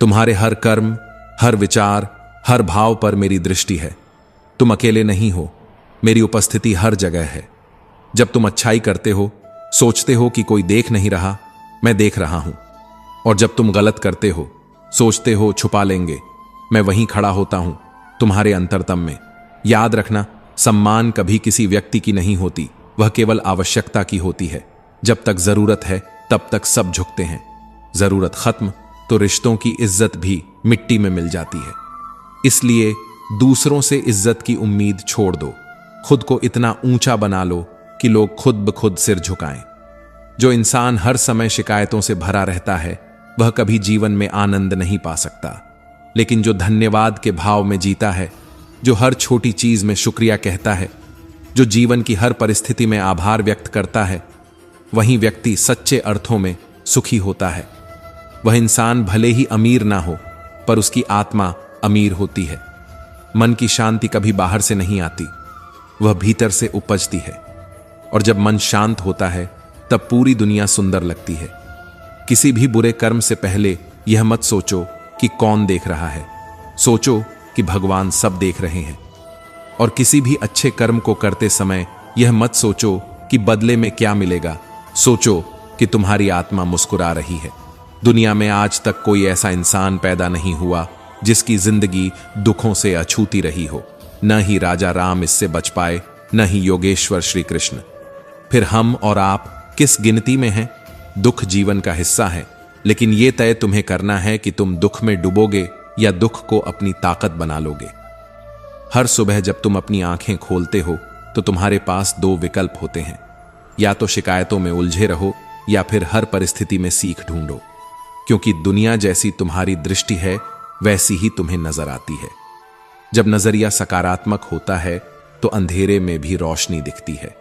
तुम्हारे हर कर्म, हर विचार, हर भाव पर मेरी दृष्टि है। तुम अकेले नहीं हो, मेरी उपस्थिति हर जगह है। जब तुम अच्छाई करते हो, सोचते हो कि कोई देख नहीं रहा, मैं देख रहा हूं। और जब तुम गलत करते हो, सोचते हो छुपा लेंगे, मैं वहीं खड़ा होता हूं, तुम्हारे अंतरतम में। याद रखना, सम्मान कभी किसी व्यक्ति की नहीं होती, वह केवल आवश्यकता की होती है। जब तक जरूरत है, तब तक सब झुकते हैं। जरूरत खत्म तो रिश्तों की इज्जत भी मिट्टी में मिल जाती है। इसलिए दूसरों से इज्जत की उम्मीद छोड़ दो, खुद को इतना ऊंचा बना लो कि लोग खुद ब खुद सिर झुकाएं। जो इंसान हर समय शिकायतों से भरा रहता है, वह कभी जीवन में आनंद नहीं पा सकता। लेकिन जो धन्यवाद के भाव में जीता है, जो हर छोटी चीज में शुक्रिया कहता है, जो जीवन की हर परिस्थिति में आभार व्यक्त करता है, वही व्यक्ति सच्चे अर्थों में सुखी होता है। वह इंसान भले ही अमीर ना हो, पर उसकी आत्मा अमीर होती है। मन की शांति कभी बाहर से नहीं आती, वह भीतर से उपजती है। और जब मन शांत होता है, तब पूरी दुनिया सुंदर लगती है। किसी भी बुरे कर्म से पहले यह मत सोचो कि कौन देख रहा है, सोचो कि भगवान सब देख रहे हैं। और किसी भी अच्छे कर्म को करते समय यह मत सोचो कि बदले में क्या मिलेगा, सोचो कि तुम्हारी आत्मा मुस्कुरा रही है। दुनिया में आज तक कोई ऐसा इंसान पैदा नहीं हुआ जिसकी जिंदगी दुखों से अछूती रही हो। न ही राजा राम इससे बच पाए, न ही योगेश्वर श्री कृष्ण। फिर हम और आप किस गिनती में हैं? दुख जीवन का हिस्सा है, लेकिन यह तय तुम्हें करना है कि तुम दुख में डूबोगे या दुख को अपनी ताकत बना लोगे। हर सुबह जब तुम अपनी आंखें खोलते हो तो तुम्हारे पास दो विकल्प होते हैं, या तो शिकायतों में उलझे रहो या फिर हर परिस्थिति में सीख ढूंढो। क्योंकि दुनिया जैसी तुम्हारी दृष्टि है, वैसी ही तुम्हें नजर आती है। जब नजरिया सकारात्मक होता है तो अंधेरे में भी रोशनी दिखती है,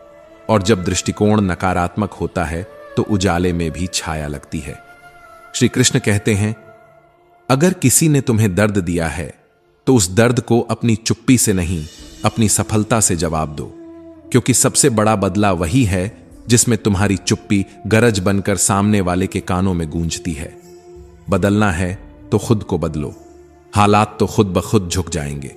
और जब दृष्टिकोण नकारात्मक होता है तो उजाले में भी छाया लगती है। श्री कृष्ण कहते हैं, अगर किसी ने तुम्हें दर्द दिया है तो उस दर्द को अपनी चुप्पी से नहीं, अपनी सफलता से जवाब दो। क्योंकि सबसे बड़ा बदला वही है जिसमें तुम्हारी चुप्पी गरज बनकर सामने वाले के कानों में गूंजती है। बदलना है तो खुद को बदलो, हालात तो खुद ब खुद झुक जाएंगे।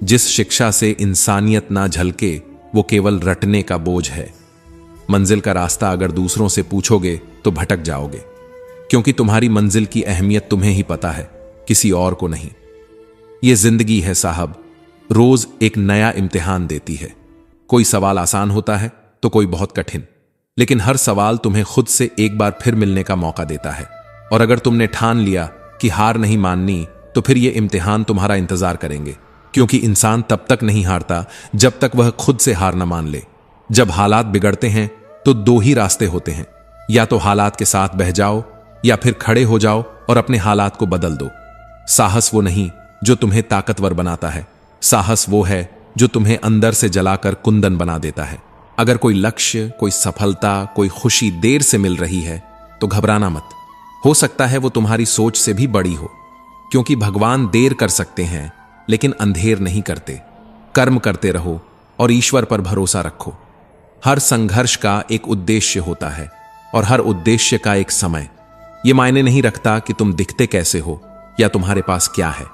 जिस शिक्षा से इंसानियत ना झलके वो केवल रटने का बोझ है। मंजिल का रास्ता अगर दूसरों से पूछोगे तो भटक जाओगे, क्योंकि तुम्हारी मंजिल की अहमियत तुम्हें ही पता है, किसी और को नहीं। ये जिंदगी है साहब, रोज एक नया इम्तिहान देती है। कोई सवाल आसान होता है तो कोई बहुत कठिन, लेकिन हर सवाल तुम्हें खुद से एक बार फिर मिलने का मौका देता है। और अगर तुमने ठान लिया कि हार नहीं माननी, तो फिर ये इम्तिहान तुम्हारा इंतजार करेंगे। क्योंकि इंसान तब तक नहीं हारता जब तक वह खुद से हार न मान ले। जब हालात बिगड़ते हैं तो दो ही रास्ते होते हैं, या तो हालात के साथ बह जाओ या फिर खड़े हो जाओ और अपने हालात को बदल दो। साहस वो नहीं जो तुम्हें ताकतवर बनाता है, साहस वो है जो तुम्हें अंदर से जलाकर कुंदन बना देता है। अगर कोई लक्ष्य, कोई सफलता, कोई खुशी देर से मिल रही है तो घबराना मत। हो सकता है वो तुम्हारी सोच से भी बड़ी हो, क्योंकि भगवान देर कर सकते हैं लेकिन अंधेर नहीं करते। कर्म करते रहो और ईश्वर पर भरोसा रखो। हर संघर्ष का एक उद्देश्य होता है और हर उद्देश्य का एक समय। यह मायने नहीं रखता कि तुम दिखते कैसे हो या तुम्हारे पास क्या है,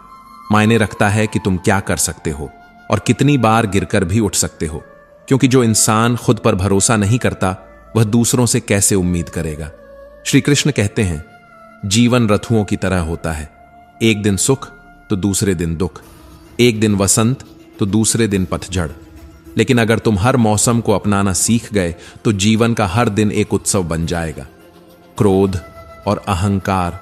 मायने रखता है कि तुम क्या कर सकते हो और कितनी बार गिरकर भी उठ सकते हो। क्योंकि जो इंसान खुद पर भरोसा नहीं करता, वह दूसरों से कैसे उम्मीद करेगा। श्री कृष्ण कहते हैं, जीवन रथुओं की तरह होता है। एक दिन सुख तो दूसरे दिन दुख, एक दिन वसंत तो दूसरे दिन पतझड़। लेकिन अगर तुम हर मौसम को अपनाना सीख गए तो जीवन का हर दिन एक उत्सव बन जाएगा। क्रोध और अहंकार,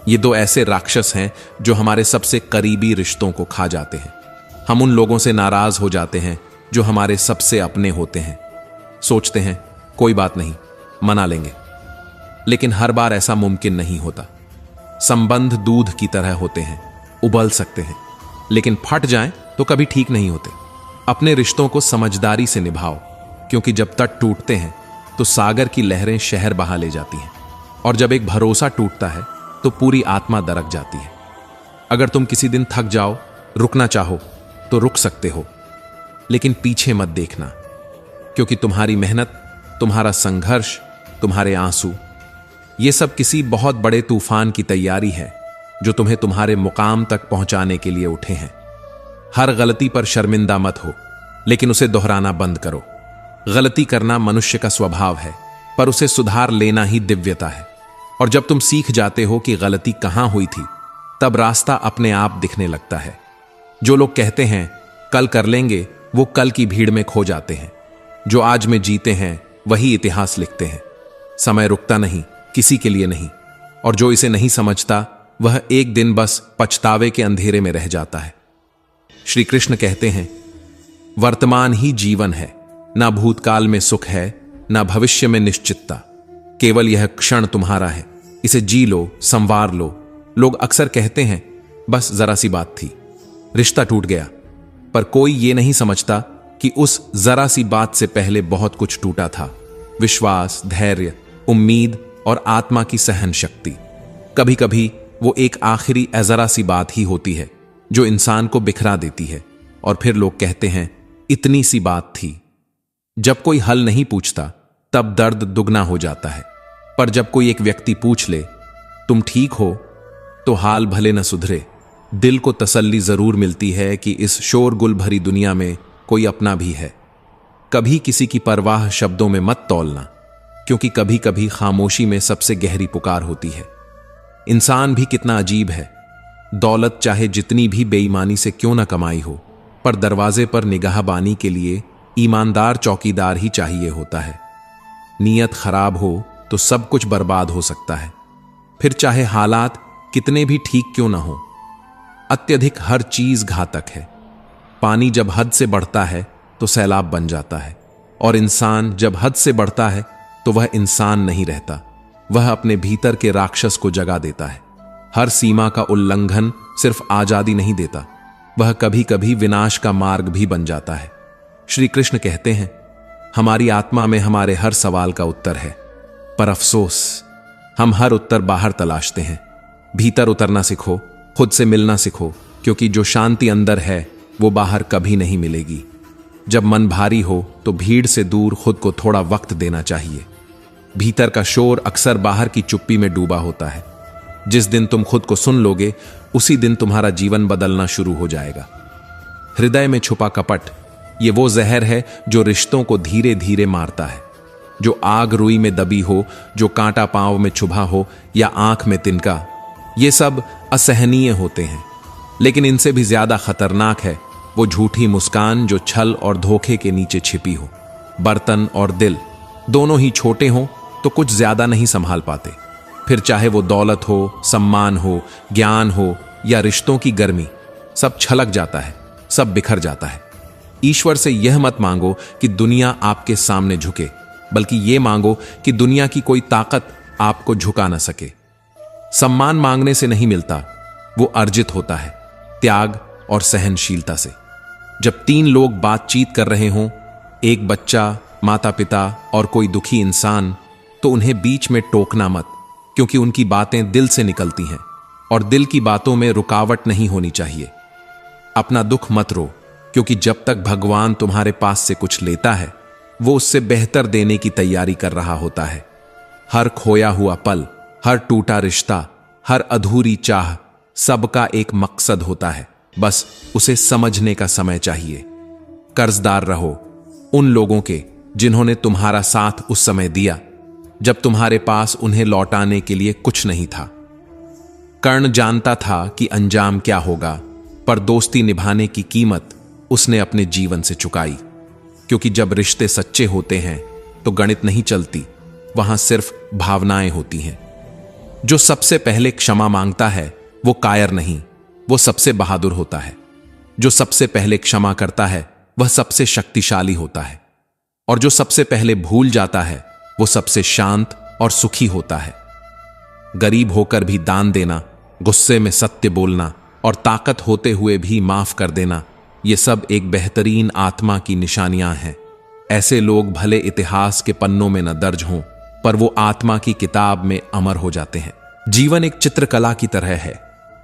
ये दो ऐसे राक्षस हैं जो हमारे सबसे करीबी रिश्तों को खा जाते हैं। हम उन लोगों से नाराज हो जाते हैं जो हमारे सबसे अपने होते हैं। सोचते हैं कोई बात नहीं, मना लेंगे, लेकिन हर बार ऐसा मुमकिन नहीं होता। संबंध दूध की तरह होते हैं, उबल सकते हैं, लेकिन फट जाएं तो कभी ठीक नहीं होते। अपने रिश्तों को समझदारी से निभाओ, क्योंकि जब तट टूटते हैं तो सागर की लहरें शहर बहा ले जाती हैं, और जब एक भरोसा टूटता है तो पूरी आत्मा दरक जाती है। अगर तुम किसी दिन थक जाओ, रुकना चाहो तो रुक सकते हो, लेकिन पीछे मत देखना, क्योंकि तुम्हारी मेहनत, तुम्हारा संघर्ष, तुम्हारे आंसू, ये सब किसी बहुत बड़े तूफान की तैयारी है जो तुम्हें तुम्हारे मुकाम तक पहुंचाने के लिए उठे हैं। हर गलती पर शर्मिंदा मत हो, लेकिन उसे दोहराना बंद करो। गलती करना मनुष्य का स्वभाव है, पर उसे सुधार लेना ही दिव्यता है। और जब तुम सीख जाते हो कि गलती कहां हुई थी, तब रास्ता अपने आप दिखने लगता है। जो लोग कहते हैं कल कर लेंगे, वो कल की भीड़ में खो जाते हैं। जो आज में जीते हैं वही इतिहास लिखते हैं। समय रुकता नहीं, किसी के लिए नहीं, और जो इसे नहीं समझता वह एक दिन बस पछतावे के अंधेरे में रह जाता है। श्री कृष्ण कहते हैं, वर्तमान ही जीवन है, ना भूतकाल में सुख है, ना भविष्य में निश्चितता। केवल यह क्षण तुम्हारा है, इसे जी लो, संवार लो। लोग अक्सर कहते हैं बस जरा सी बात थी, रिश्ता टूट गया, पर कोई ये नहीं समझता कि उस जरा सी बात से पहले बहुत कुछ टूटा था। विश्वास, धैर्य, उम्मीद और आत्मा की सहन शक्ति। कभी कभी वो एक आखिरी जरा सी बात ही होती है जो इंसान को बिखरा देती है, और फिर लोग कहते हैं इतनी सी बात थी। जब कोई हल नहीं पूछता तब दर्द दुगना हो जाता है, पर जब कोई एक व्यक्ति पूछ ले तुम ठीक हो, तो हाल भले न सुधरे, दिल को तसल्ली जरूर मिलती है कि इस शोरगुल भरी दुनिया में कोई अपना भी है। कभी किसी की परवाह शब्दों में मत तौलना, क्योंकि कभी कभी खामोशी में सबसे गहरी पुकार होती है। इंसान भी कितना अजीब है। दौलत चाहे जितनी भी बेईमानी से क्यों न कमाई हो, पर दरवाजे पर निगाहबानी के लिए ईमानदार चौकीदार ही चाहिए होता है। नीयत खराब हो तो सब कुछ बर्बाद हो सकता है, फिर चाहे हालात कितने भी ठीक क्यों ना हो। अत्यधिक हर चीज घातक है। पानी जब हद से बढ़ता है तो सैलाब बन जाता है, और इंसान जब हद से बढ़ता है तो वह इंसान नहीं रहता, वह अपने भीतर के राक्षस को जगा देता है। हर सीमा का उल्लंघन सिर्फ आजादी नहीं देता, वह कभी कभी विनाश का मार्ग भी बन जाता है। श्री कृष्ण कहते हैं हमारी आत्मा में हमारे हर सवाल का उत्तर है, पर अफसोस हम हर उत्तर बाहर तलाशते हैं। भीतर उतरना सीखो, खुद से मिलना सीखो, क्योंकि जो शांति अंदर है वो बाहर कभी नहीं मिलेगी। जब मन भारी हो तो भीड़ से दूर खुद को थोड़ा वक्त देना चाहिए। भीतर का शोर अक्सर बाहर की चुप्पी में डूबा होता है। जिस दिन तुम खुद को सुन लोगे उसी दिन तुम्हारा जीवन बदलना शुरू हो जाएगा। हृदय में छुपा कपट, ये वो जहर है जो रिश्तों को धीरे धीरे मारता है। जो आग रुई में दबी हो, जो कांटा पांव में चुभा हो या आंख में तिनका, ये सब असहनीय होते हैं, लेकिन इनसे भी ज्यादा खतरनाक है वो झूठी मुस्कान जो छल और धोखे के नीचे छिपी हो। बर्तन और दिल दोनों ही छोटे हों तो कुछ ज्यादा नहीं संभाल पाते, फिर चाहे वो दौलत हो, सम्मान हो, ज्ञान हो या रिश्तों की गर्मी, सब छलक जाता है, सब बिखर जाता है। ईश्वर से यह मत मांगो कि दुनिया आपके सामने झुके, बल्कि यह मांगो कि दुनिया की कोई ताकत आपको झुका न सके। सम्मान मांगने से नहीं मिलता, वो अर्जित होता है त्याग और सहनशीलता से। जब तीन लोग बातचीत कर रहे हों, एक बच्चा, माता पिता और कोई दुखी इंसान, तो उन्हें बीच में टोकना मत, क्योंकि उनकी बातें दिल से निकलती हैं और दिल की बातों में रुकावट नहीं होनी चाहिए। अपना दुख मत रो, क्योंकि जब तक भगवान तुम्हारे पास से कुछ लेता है वो उससे बेहतर देने की तैयारी कर रहा होता है। हर खोया हुआ पल, हर टूटा रिश्ता, हर अधूरी चाह, सबका एक मकसद होता है, बस उसे समझने का समय चाहिए। कर्जदार रहो उन लोगों के जिन्होंने तुम्हारा साथ उस समय दिया जब तुम्हारे पास उन्हें लौटाने के लिए कुछ नहीं था। कर्ण जानता था कि अंजाम क्या होगा, पर दोस्ती निभाने की कीमत उसने अपने जीवन से चुकाई, क्योंकि जब रिश्ते सच्चे होते हैं तो गणित नहीं चलती, वहां सिर्फ भावनाएं होती हैं। जो सबसे पहले क्षमा मांगता है वो कायर नहीं, वो सबसे बहादुर होता है। जो सबसे पहले क्षमा करता है वह सबसे शक्तिशाली होता है, और जो सबसे पहले भूल जाता है वो सबसे शांत और सुखी होता है। गरीब होकर भी दान देना, गुस्से में सत्य बोलना और ताकत होते हुए भी माफ कर देना, ये सब एक बेहतरीन आत्मा की निशानियां हैं। ऐसे लोग भले इतिहास के पन्नों में न दर्ज हों, पर वो आत्मा की किताब में अमर हो जाते हैं। जीवन एक चित्रकला की तरह है।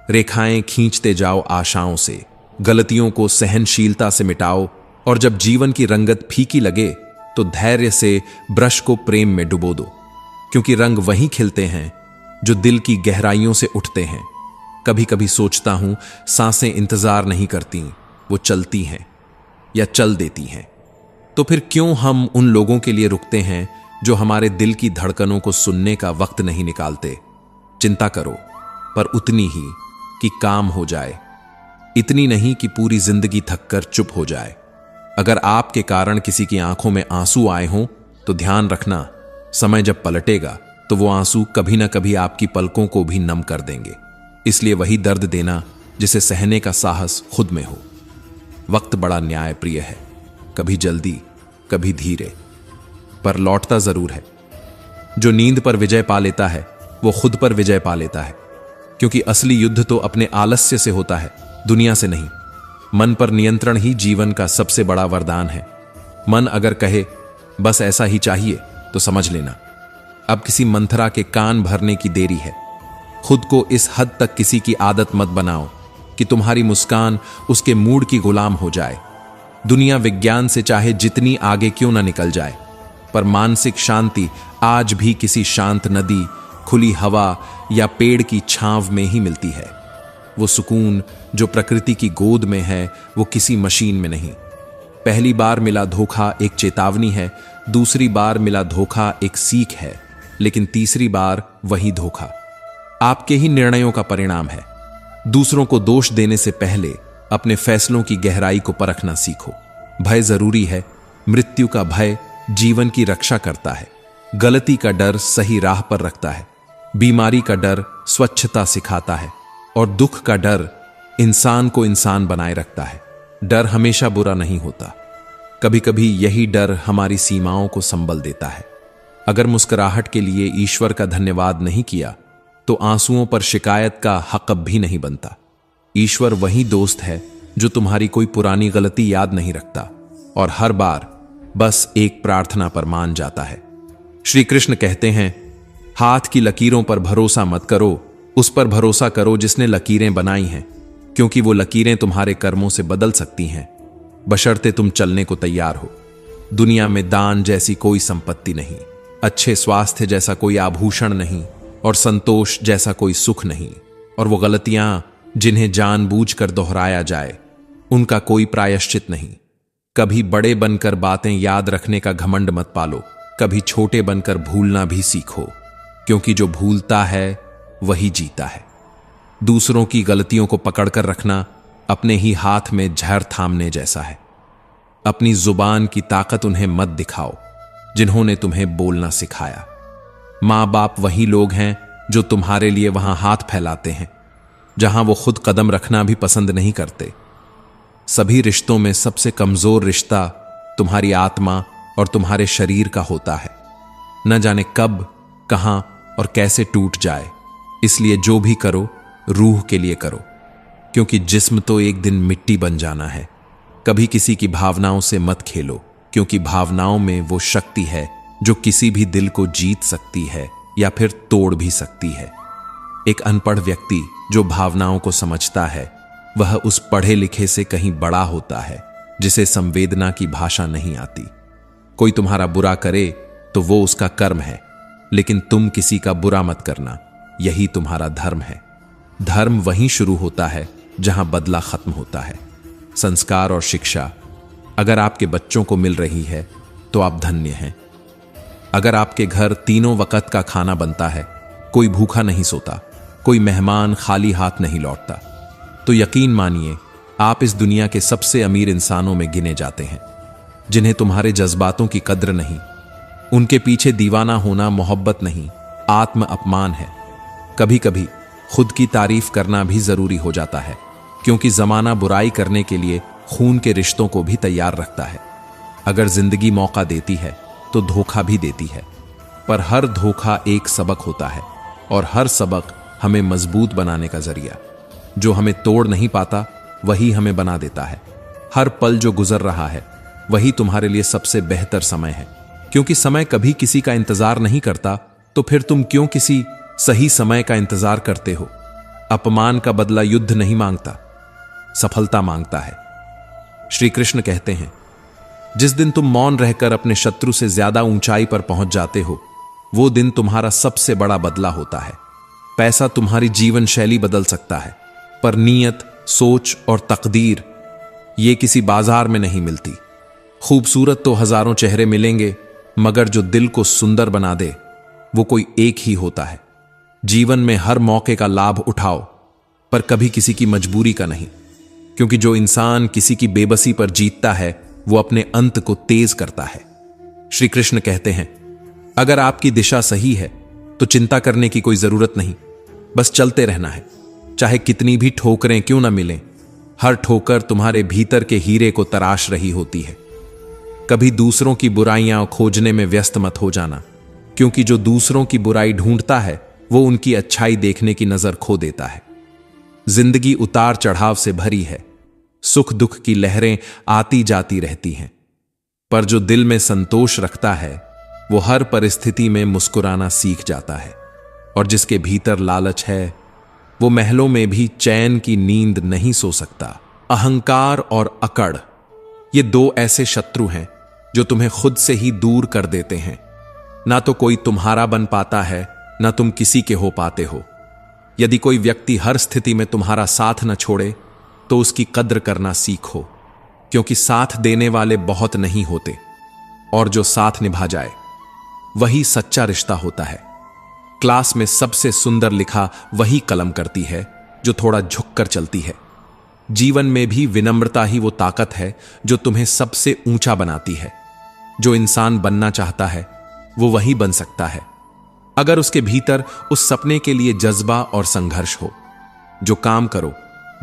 रेखाएं खींचते जाओ आशाओं से, गलतियों को सहनशीलता से मिटाओ, और जब जीवन की रंगत फीकी लगे तो धैर्य से ब्रश को प्रेम में डुबो दो, क्योंकि रंग वहीं खिलते हैं जो दिल की गहराइयों से उठते हैं। कभी कभी सोचता हूं सांसें इंतजार नहीं करती, वो चलती हैं या चल देती हैं। तो फिर क्यों हम उन लोगों के लिए रुकते हैं जो हमारे दिल की धड़कनों को सुनने का वक्त नहीं निकालते। चिंता करो, पर उतनी ही कि काम हो जाए, इतनी नहीं कि पूरी जिंदगी थककर चुप हो जाए। अगर आपके कारण किसी की आंखों में आंसू आए हों तो ध्यान रखना, समय जब पलटेगा तो वो आंसू कभी ना कभी आपकी पलकों को भी नम कर देंगे। इसलिए वही दर्द देना जिसे सहने का साहस खुद में हो। वक्त बड़ा न्यायप्रिय है, कभी जल्दी कभी धीरे, पर लौटता जरूर है। जो नींद पर विजय पा लेता है वो खुद पर विजय पा लेता है, क्योंकि असली युद्ध तो अपने आलस्य से होता है, दुनिया से नहीं। मन पर नियंत्रण ही जीवन का सबसे बड़ा वरदान है। मन अगर कहे बस ऐसा ही चाहिए तो समझ लेना अब किसी मंथरा के कान भरने की देरी है। खुद को इस हद तक किसी की आदत मत बनाओ कि तुम्हारी मुस्कान उसके मूड की गुलाम हो जाए। दुनिया विज्ञान से चाहे जितनी आगे क्यों ना निकल जाए, पर मानसिक शांति आज भी किसी शांत नदी, खुली हवा या पेड़ की छांव में ही मिलती है। वो सुकून जो प्रकृति की गोद में है, वो किसी मशीन में नहीं। पहली बार मिला धोखा एक चेतावनी है, दूसरी बार मिला धोखा एक सीख है, लेकिन तीसरी बार वही धोखा आपके ही निर्णयों का परिणाम है। दूसरों को दोष देने से पहले अपने फैसलों की गहराई को परखना सीखो। भय जरूरी है, मृत्यु का भय जीवन की रक्षा करता है, गलती का डर सही राह पर रखता है, बीमारी का डर स्वच्छता सिखाता है और दुख का डर इंसान को इंसान बनाए रखता है। डर हमेशा बुरा नहीं होता, कभी कभी यही डर हमारी सीमाओं को संबल देता है। अगर मुस्कुराहट के लिए ईश्वर का धन्यवाद नहीं किया तो आंसुओं पर शिकायत का हक भी नहीं बनता। ईश्वर वही दोस्त है जो तुम्हारी कोई पुरानी गलती याद नहीं रखता और हर बार बस एक प्रार्थना पर मान जाता है। श्री कृष्ण कहते हैं, हाथ की लकीरों पर भरोसा मत करो, उस पर भरोसा करो जिसने लकीरें बनाई हैं, क्योंकि वो लकीरें तुम्हारे कर्मों से बदल सकती हैं, बशर्ते तुम चलने को तैयार हो। दुनिया में दान जैसी कोई संपत्ति नहीं, अच्छे स्वास्थ्य जैसा कोई आभूषण नहीं और संतोष जैसा कोई सुख नहीं। और वो गलतियां जिन्हें जानबूझकर दोहराया जाए उनका कोई प्रायश्चित नहीं। कभी बड़े बनकर बातें याद रखने का घमंड मत पालो, कभी छोटे बनकर भूलना भी सीखो, क्योंकि जो भूलता है वही जीता है। दूसरों की गलतियों को पकड़कर रखना अपने ही हाथ में जहर थामने जैसा है। अपनी जुबान की ताकत उन्हें मत दिखाओ जिन्होंने तुम्हें बोलना सिखाया। मां बाप वही लोग हैं जो तुम्हारे लिए वहां हाथ फैलाते हैं जहां वो खुद कदम रखना भी पसंद नहीं करते। सभी रिश्तों में सबसे कमजोर रिश्ता तुम्हारी आत्मा और तुम्हारे शरीर का होता है। न जाने कब, कहां और कैसे टूट जाए, इसलिए जो भी करो रूह के लिए करो, क्योंकि जिस्म तो एक दिन मिट्टी बन जाना है। कभी किसी की भावनाओं से मत खेलो, क्योंकि भावनाओं में वो शक्ति है जो किसी भी दिल को जीत सकती है या फिर तोड़ भी सकती है। एक अनपढ़ व्यक्ति जो भावनाओं को समझता है वह उस पढ़े लिखे से कहीं बड़ा होता है जिसे संवेदना की भाषा नहीं आती। कोई तुम्हारा बुरा करे तो वो उसका कर्म है, लेकिन तुम किसी का बुरा मत करना, यही तुम्हारा धर्म है। धर्म वहीं शुरू होता है जहां बदला खत्म होता है। संस्कार और शिक्षा अगर आपके बच्चों को मिल रही है तो आप धन्य हैं। अगर आपके घर तीनों वक्त का खाना बनता है, कोई भूखा नहीं सोता, कोई मेहमान खाली हाथ नहीं लौटता, तो यकीन मानिए आप इस दुनिया के सबसे अमीर इंसानों में गिने जाते हैं। जिन्हें तुम्हारे जज्बातों की कद्र नहीं, उनके पीछे दीवाना होना मोहब्बत नहीं, आत्म अपमान है। कभी कभी खुद की तारीफ करना भी जरूरी हो जाता है, क्योंकि जमाना बुराई करने के लिए खून के रिश्तों को भी तैयार रखता है। अगर जिंदगी मौका देती है तो धोखा भी देती है, पर हर धोखा एक सबक होता है और हर सबक हमें मजबूत बनाने का जरिया। जो हमें तोड़ नहीं पाता वही हमें बना देता है। हर पल जो गुजर रहा है वही तुम्हारे लिए सबसे बेहतर समय है, क्योंकि समय कभी किसी का इंतजार नहीं करता, तो फिर तुम क्यों किसी सही समय का इंतजार करते हो। अपमान का बदला युद्ध नहीं मांगता, सफलता मांगता है। श्री कृष्ण कहते हैं, जिस दिन तुम मौन रहकर अपने शत्रु से ज्यादा ऊंचाई पर पहुंच जाते हो, वो दिन तुम्हारा सबसे बड़ा बदला होता है। पैसा तुम्हारी जीवन शैली बदल सकता है, पर नीयत, सोच और तकदीर ये किसी बाजार में नहीं मिलती। खूबसूरत तो हजारों चेहरे मिलेंगे, मगर जो दिल को सुंदर बना दे वो कोई एक ही होता है। जीवन में हर मौके का लाभ उठाओ, पर कभी किसी की मजबूरी का नहीं, क्योंकि जो इंसान किसी की बेबसी पर जीतता है वो अपने अंत को तेज करता है। श्री कृष्ण कहते हैं, अगर आपकी दिशा सही है तो चिंता करने की कोई जरूरत नहीं, बस चलते रहना है, चाहे कितनी भी ठोकरें क्यों ना मिलें। हर ठोकर तुम्हारे भीतर के हीरे को तराश रही होती है। कभी दूसरों की बुराइयां खोजने में व्यस्त मत हो जाना, क्योंकि जो दूसरों की बुराई ढूंढता है वो उनकी अच्छाई देखने की नजर खो देता है। जिंदगी उतार चढ़ाव से भरी है, सुख दुख की लहरें आती जाती रहती हैं, पर जो दिल में संतोष रखता है वो हर परिस्थिति में मुस्कुराना सीख जाता है। और जिसके भीतर लालच है वो महलों में भी चैन की नींद नहीं सो सकता। अहंकार और अकड़, ये दो ऐसे शत्रु हैं जो तुम्हें खुद से ही दूर कर देते हैं। ना तो कोई तुम्हारा बन पाता है, ना तुम किसी के हो पाते हो। यदि कोई व्यक्ति हर स्थिति में तुम्हारा साथ न छोड़े तो उसकी कद्र करना सीखो, क्योंकि साथ देने वाले बहुत नहीं होते, और जो साथ निभा जाए वही सच्चा रिश्ता होता है। क्लास में सबसे सुंदर लिखा वही कलम करती है जो थोड़ा झुककर चलती है। जीवन में भी विनम्रता ही वो ताकत है जो तुम्हें सबसे ऊंचा बनाती है। जो इंसान बनना चाहता है वो वही बन सकता है अगर उसके भीतर उस सपने के लिए जज्बा और संघर्ष हो। जो काम करो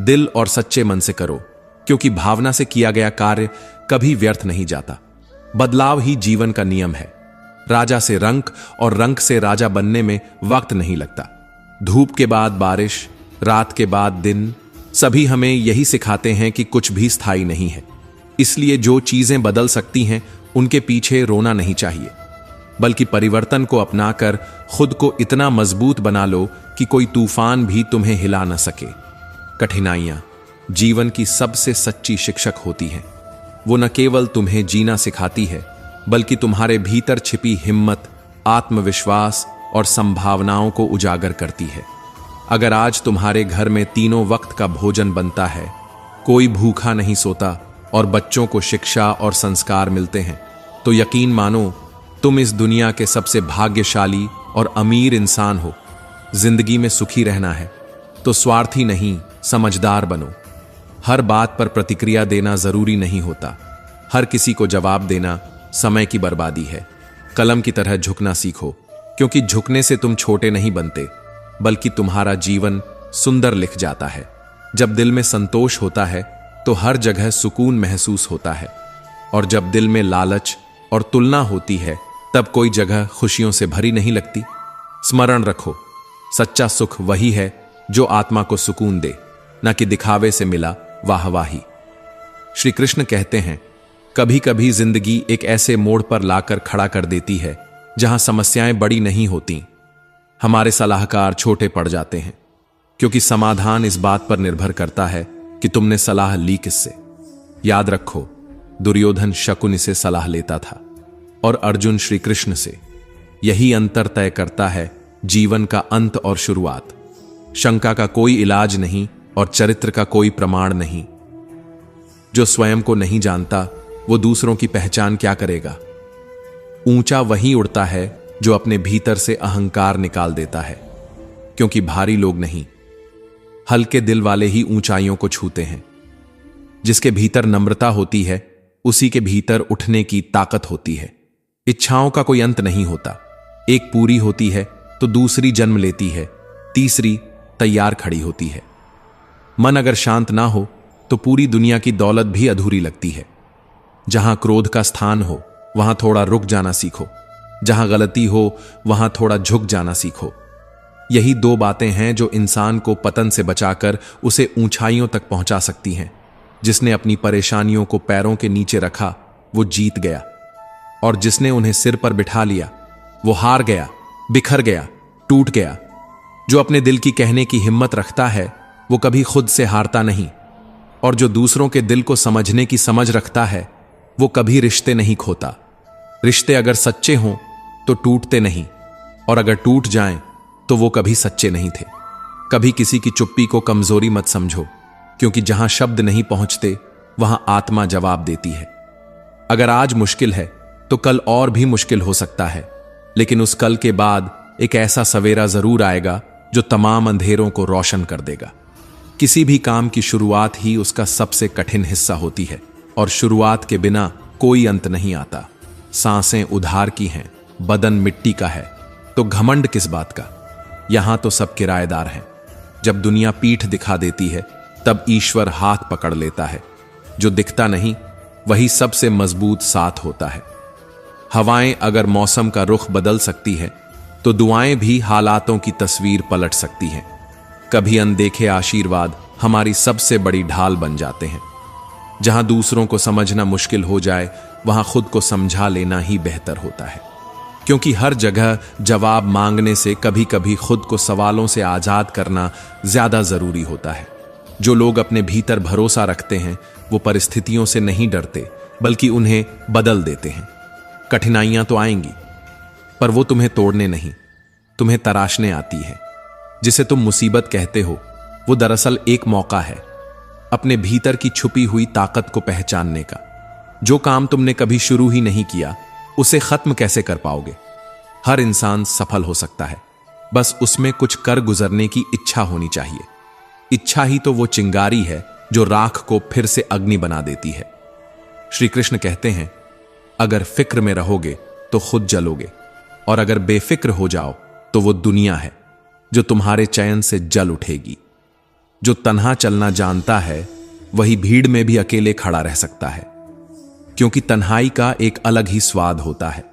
दिल और सच्चे मन से करो, क्योंकि भावना से किया गया कार्य कभी व्यर्थ नहीं जाता। बदलाव ही जीवन का नियम है। राजा से रंक और रंक से राजा बनने में वक्त नहीं लगता। धूप के बाद बारिश, रात के बाद दिन, सभी हमें यही सिखाते हैं कि कुछ भी स्थायी नहीं है। इसलिए जो चीजें बदल सकती हैं उनके पीछे रोना नहीं चाहिए, बल्कि परिवर्तन को अपनाकर खुद को इतना मजबूत बना लो कि कोई तूफान भी तुम्हें हिला न सके। कठिनाइयां जीवन की सबसे सच्ची शिक्षक होती हैं। वो न केवल तुम्हें जीना सिखाती है, बल्कि तुम्हारे भीतर छिपी हिम्मत, आत्मविश्वास और संभावनाओं को उजागर करती है। अगर आज तुम्हारे घर में तीनों वक्त का भोजन बनता है, कोई भूखा नहीं सोता और बच्चों को शिक्षा और संस्कार मिलते हैं, तो यकीन मानो तुम इस दुनिया के सबसे भाग्यशाली और अमीर इंसान हो। जिंदगी में सुखी रहना है तो स्वार्थी नहीं, समझदार बनो। हर बात पर प्रतिक्रिया देना जरूरी नहीं होता। हर किसी को जवाब देना समय की बर्बादी है। कलम की तरह झुकना सीखो, क्योंकि झुकने से तुम छोटे नहीं बनते, बल्कि तुम्हारा जीवन सुंदर लिख जाता है। जब दिल में संतोष होता है तो हर जगह सुकून महसूस होता है, और जब दिल में लालच और तुलना होती है तब कोई जगह खुशियों से भरी नहीं लगती। स्मरण रखो, सच्चा सुख वही है जो आत्मा को सुकून दे, न कि दिखावे से मिला वाहवाही। श्री कृष्ण कहते हैं, कभी कभी जिंदगी एक ऐसे मोड़ पर लाकर खड़ा कर देती है जहां समस्याएं बड़ी नहीं होती, हमारे सलाहकार छोटे पड़ जाते हैं, क्योंकि समाधान इस बात पर निर्भर करता है कि तुमने सलाह ली किससे। याद रखो, दुर्योधन शकुनि से सलाह लेता था और अर्जुन श्री कृष्ण से। यही अंतर तय करता है जीवन का अंत और शुरुआत। शंका का कोई इलाज नहीं और चरित्र का कोई प्रमाण नहीं। जो स्वयं को नहीं जानता वो दूसरों की पहचान क्या करेगा। ऊंचा वही उड़ता है जो अपने भीतर से अहंकार निकाल देता है, क्योंकि भारी लोग नहीं, हल्के दिल वाले ही ऊंचाइयों को छूते हैं। जिसके भीतर नम्रता होती है उसी के भीतर उठने की ताकत होती है। इच्छाओं का कोई अंत नहीं होता। एक पूरी होती है तो दूसरी जन्म लेती है, तीसरी तैयार खड़ी होती है। मन अगर शांत ना हो तो पूरी दुनिया की दौलत भी अधूरी लगती है। जहां क्रोध का स्थान हो वहां थोड़ा रुक जाना सीखो, जहां गलती हो वहां थोड़ा झुक जाना सीखो। यही दो बातें हैं जो इंसान को पतन से बचाकर उसे ऊंचाइयों तक पहुंचा सकती हैं। जिसने अपनी परेशानियों को पैरों के नीचे रखा वो जीत गया, और जिसने उन्हें सिर पर बिठा लिया वो हार गया, बिखर गया, टूट गया। जो अपने दिल की कहने की हिम्मत रखता है वो कभी खुद से हारता नहीं, और जो दूसरों के दिल को समझने की समझ रखता है वो कभी रिश्ते नहीं खोता। रिश्ते अगर सच्चे हों तो टूटते नहीं, और अगर टूट जाएं तो वो कभी सच्चे नहीं थे। कभी किसी की चुप्पी को कमजोरी मत समझो, क्योंकि जहां शब्द नहीं पहुंचते वहां आत्मा जवाब देती है। अगर आज मुश्किल है तो कल और भी मुश्किल हो सकता है, लेकिन उस कल के बाद एक ऐसा सवेरा जरूर आएगा जो तमाम अंधेरों को रोशन कर देगा। किसी भी काम की शुरुआत ही उसका सबसे कठिन हिस्सा होती है, और शुरुआत के बिना कोई अंत नहीं आता। सांसें उधार की हैं, बदन मिट्टी का है, तो घमंड किस बात का। यहां तो सब किराएदार हैं। जब दुनिया पीठ दिखा देती है तब ईश्वर हाथ पकड़ लेता है। जो दिखता नहीं वही सबसे मजबूत साथ होता है। हवाएं अगर मौसम का रुख बदल सकती है तो दुआएं भी हालातों की तस्वीर पलट सकती हैं। कभी अनदेखे आशीर्वाद हमारी सबसे बड़ी ढाल बन जाते हैं। जहां दूसरों को समझना मुश्किल हो जाए वहां खुद को समझा लेना ही बेहतर होता है, क्योंकि हर जगह जवाब मांगने से कभी कभी खुद को सवालों से आजाद करना ज्यादा जरूरी होता है। जो लोग अपने भीतर भरोसा रखते हैं वो परिस्थितियों से नहीं डरते, बल्कि उन्हें बदल देते हैं। कठिनाइयां तो आएंगी, पर वो तुम्हें तोड़ने नहीं, तुम्हें तराशने आती है। जिसे तुम मुसीबत कहते हो वो दरअसल एक मौका है अपने भीतर की छुपी हुई ताकत को पहचानने का। जो काम तुमने कभी शुरू ही नहीं किया उसे खत्म कैसे कर पाओगे? हर इंसान सफल हो सकता है, बस उसमें कुछ कर गुजरने की इच्छा होनी चाहिए। इच्छा ही तो वो चिंगारी है जो राख को फिर से अग्नि बना देती है। श्री कृष्ण कहते हैं, अगर फिक्र में रहोगे तो खुद जलोगे, और अगर बेफिक्र हो जाओ तो वो दुनिया है जो तुम्हारे चयन से जल उठेगी। जो तन्हा चलना जानता है वही भीड़ में भी अकेले खड़ा रह सकता है, क्योंकि तन्हाई का एक अलग ही स्वाद होता है।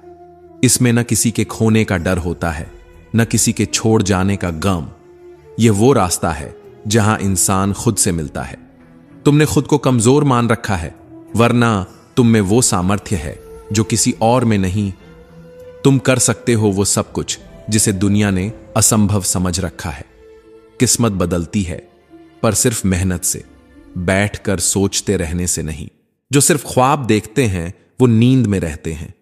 इसमें न किसी के खोने का डर होता है, न किसी के छोड़ जाने का गम। यह वो रास्ता है जहां इंसान खुद से मिलता है। तुमने खुद को कमजोर मान रखा है, वरना तुम में वो सामर्थ्य है जो किसी और में नहीं। तुम कर सकते हो वो सब कुछ जिसे दुनिया ने असंभव समझ रखा है। किस्मत बदलती है, पर सिर्फ मेहनत से, बैठकर सोचते रहने से नहीं। जो सिर्फ ख्वाब देखते हैं वो नींद में रहते हैं,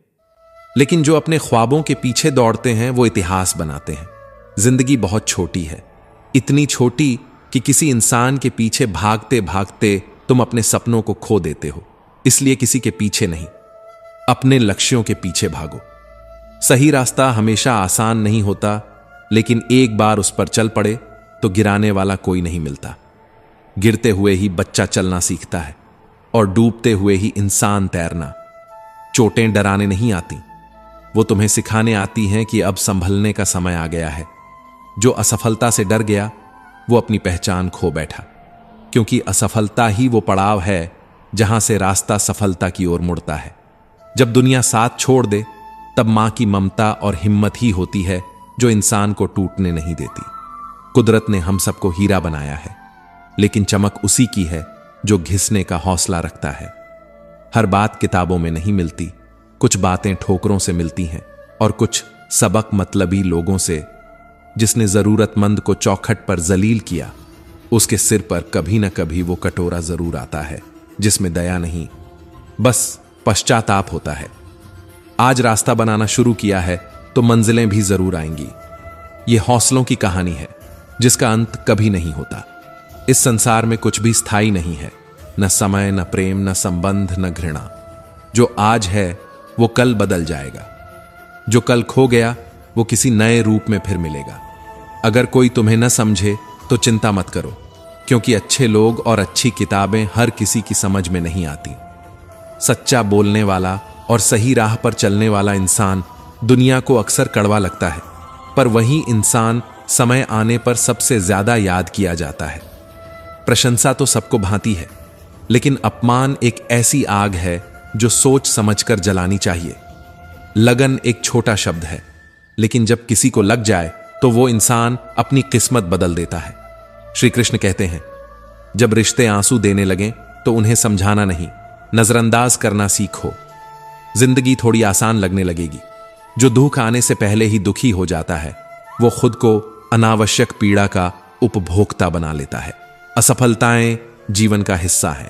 लेकिन जो अपने ख्वाबों के पीछे दौड़ते हैं वो इतिहास बनाते हैं। जिंदगी बहुत छोटी है, इतनी छोटी कि किसी इंसान के पीछे भागते भागते तुम अपने सपनों को खो देते हो। इसलिए किसी के पीछे नहीं, अपने लक्ष्यों के पीछे भागो। सही रास्ता हमेशा आसान नहीं होता, लेकिन एक बार उस पर चल पड़े तो गिराने वाला कोई नहीं मिलता। गिरते हुए ही बच्चा चलना सीखता है, और डूबते हुए ही इंसान तैरना। चोटें डराने नहीं आती, वो तुम्हें सिखाने आती हैं कि अब संभलने का समय आ गया है। जो असफलता से डर गया वो अपनी पहचान खो बैठा, क्योंकि असफलता ही वो पड़ाव है जहां से रास्ता सफलता की ओर मुड़ता है। जब दुनिया साथ छोड़ दे तब मां की ममता और हिम्मत ही होती है जो इंसान को टूटने नहीं देती। कुदरत ने हम सबको हीरा बनाया है, लेकिन चमक उसी की है जो घिसने का हौसला रखता है। हर बात किताबों में नहीं मिलती, कुछ बातें ठोकरों से मिलती हैं, और कुछ सबक मतलबी लोगों से। जिसने जरूरतमंद को चौखट पर जलील किया, उसके सिर पर कभी न कभी वो कटोरा जरूर आता है जिसमें दया नहीं, बस पश्चाताप होता है। आज रास्ता बनाना शुरू किया है तो मंजिलें भी जरूर आएंगी। यह हौसलों की कहानी है जिसका अंत कभी नहीं होता। इस संसार में कुछ भी स्थायी नहीं है, न समय, न प्रेम, न संबंध, न घृणा। जो आज है वो कल बदल जाएगा। जो कल खो गया वो किसी नए रूप में फिर मिलेगा। अगर कोई तुम्हें न समझे तो चिंता मत करो, क्योंकि अच्छे लोग और अच्छी किताबें हर किसी की समझ में नहीं आती। सच्चा बोलने वाला और सही राह पर चलने वाला इंसान दुनिया को अक्सर कड़वा लगता है, पर वही इंसान समय आने पर सबसे ज्यादा याद किया जाता है। प्रशंसा तो सबको भांति है, लेकिन अपमान एक ऐसी आग है जो सोच समझकर जलानी चाहिए। लगन एक छोटा शब्द है, लेकिन जब किसी को लग जाए तो वो इंसान अपनी किस्मत बदल देता है। श्री कृष्ण कहते हैं, जब रिश्ते आंसू देने लगें तो उन्हें समझाना नहीं, नजरअंदाज करना सीखो। जिंदगी थोड़ी आसान लगने लगेगी। जो दुख आने से पहले ही दुखी हो जाता है वो खुद को अनावश्यक पीड़ा का उपभोक्ता बना लेता है। असफलताएं जीवन का हिस्सा है।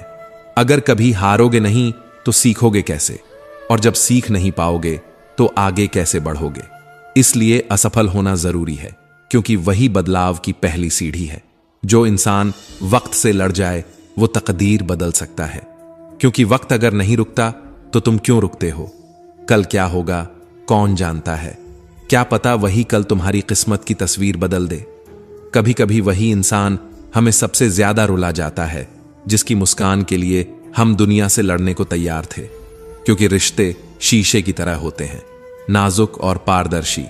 अगर कभी हारोगे नहीं तो सीखोगे कैसे, और जब सीख नहीं पाओगे तो आगे कैसे बढ़ोगे। इसलिए असफल होना जरूरी है, क्योंकि वही बदलाव की पहली सीढ़ी है। जो इंसान वक्त से लड़ जाए वो तकदीर बदल सकता है, क्योंकि वक्त अगर नहीं रुकता तो तुम क्यों रुकते हो। कल क्या होगा कौन जानता है। क्या पता वही कल तुम्हारी किस्मत की तस्वीर बदल दे। कभी कभी वही इंसान हमें सबसे ज्यादा रुला जाता है जिसकी मुस्कान के लिए हम दुनिया से लड़ने को तैयार थे, क्योंकि रिश्ते शीशे की तरह होते हैं, नाजुक और पारदर्शी।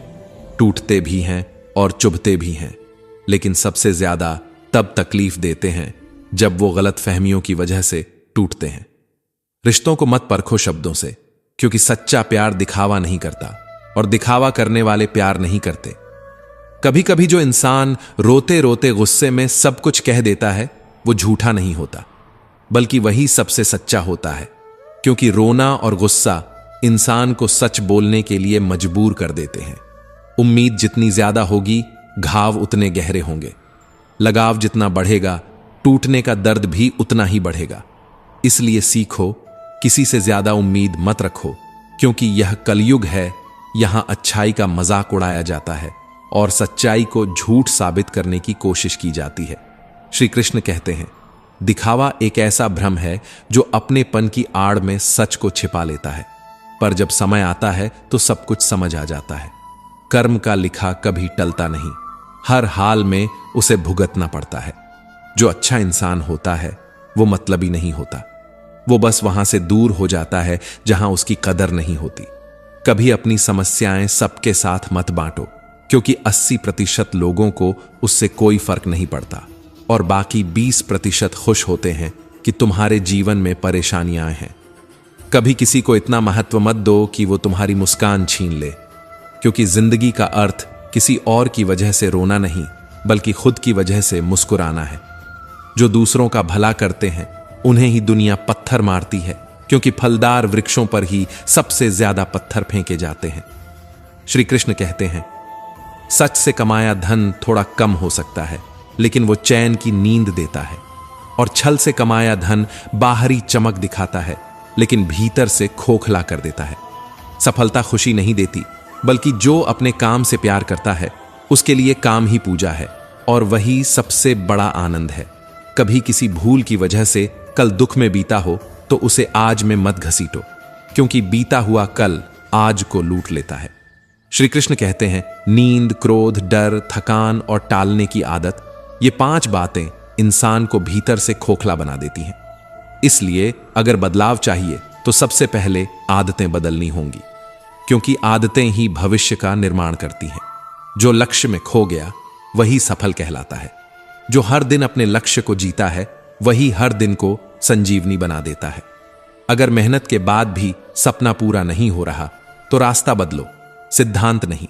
टूटते भी हैं और चुभते भी हैं, लेकिन सबसे ज्यादा तब तकलीफ देते हैं जब वो गलत फहमियों की वजह से टूटते हैं। रिश्तों को मत परखो शब्दों से, क्योंकि सच्चा प्यार दिखावा नहीं करता और दिखावा करने वाले प्यार नहीं करते। कभी कभी जो इंसान रोते रोते गुस्से में सब कुछ कह देता है वो झूठा नहीं होता, बल्कि वही सबसे सच्चा होता है, क्योंकि रोना और गुस्सा इंसान को सच बोलने के लिए मजबूर कर देते हैं। उम्मीद जितनी ज्यादा होगी, घाव उतने गहरे होंगे। लगाव जितना बढ़ेगा, टूटने का दर्द भी उतना ही बढ़ेगा। इसलिए सीखो, किसी से ज्यादा उम्मीद मत रखो, क्योंकि यह कलयुग है। यहां अच्छाई का मजाक उड़ाया जाता है और सच्चाई को झूठ साबित करने की कोशिश की जाती है। श्री कृष्ण कहते हैं, दिखावा एक ऐसा भ्रम है जो अपनेपन की आड़ में सच को छिपा लेता है, पर जब समय आता है तो सब कुछ समझ आ जाता है। कर्म का लिखा कभी टलता नहीं, हर हाल में उसे भुगतना पड़ता है। जो अच्छा इंसान होता है वो मतलबी नहीं होता, वो बस वहां से दूर हो जाता है जहां उसकी कदर नहीं होती। कभी अपनी समस्याएं सबके साथ मत बांटो, क्योंकि 80% लोगों को उससे कोई फर्क नहीं पड़ता और बाकी 20% खुश होते हैं कि तुम्हारे जीवन में परेशानियां हैं। कभी किसी को इतना महत्व मत दो कि वो तुम्हारी मुस्कान छीन ले, क्योंकि जिंदगी का अर्थ किसी और की वजह से रोना नहीं, बल्कि खुद की वजह से मुस्कुराना है। जो दूसरों का भला करते हैं उन्हें ही दुनिया पत्थर मारती है, क्योंकि फलदार वृक्षों पर ही सबसे ज्यादा पत्थर फेंके जाते हैं। श्री कृष्ण कहते हैं, सच से कमाया धन थोड़ा कम हो सकता है, लेकिन वो चैन की नींद देता है। और छल से कमाया धन बाहरी चमक दिखाता है, लेकिन भीतर से खोखला कर देता है। सफलता खुशी नहीं देती, बल्कि जो अपने काम से प्यार करता है उसके लिए काम ही पूजा है, और वही सबसे बड़ा आनंद है। कभी किसी भूल की वजह से कल दुख में बीता हो तो उसे आज में मत घसीटो, क्योंकि बीता हुआ कल आज को लूट लेता है। श्री कृष्ण कहते हैं, नींद, क्रोध, डर, थकान और टालने की आदत, ये 5 बातें इंसान को भीतर से खोखला बना देती हैं। इसलिए अगर बदलाव चाहिए तो सबसे पहले आदतें बदलनी होंगी, क्योंकि आदतें ही भविष्य का निर्माण करती हैं। जो लक्ष्य में खो गया वही सफल कहलाता है। जो हर दिन अपने लक्ष्य को जीता है वही हर दिन को संजीवनी बना देता है। अगर मेहनत के बाद भी सपना पूरा नहीं हो रहा तो रास्ता बदलो, सिद्धांत नहीं,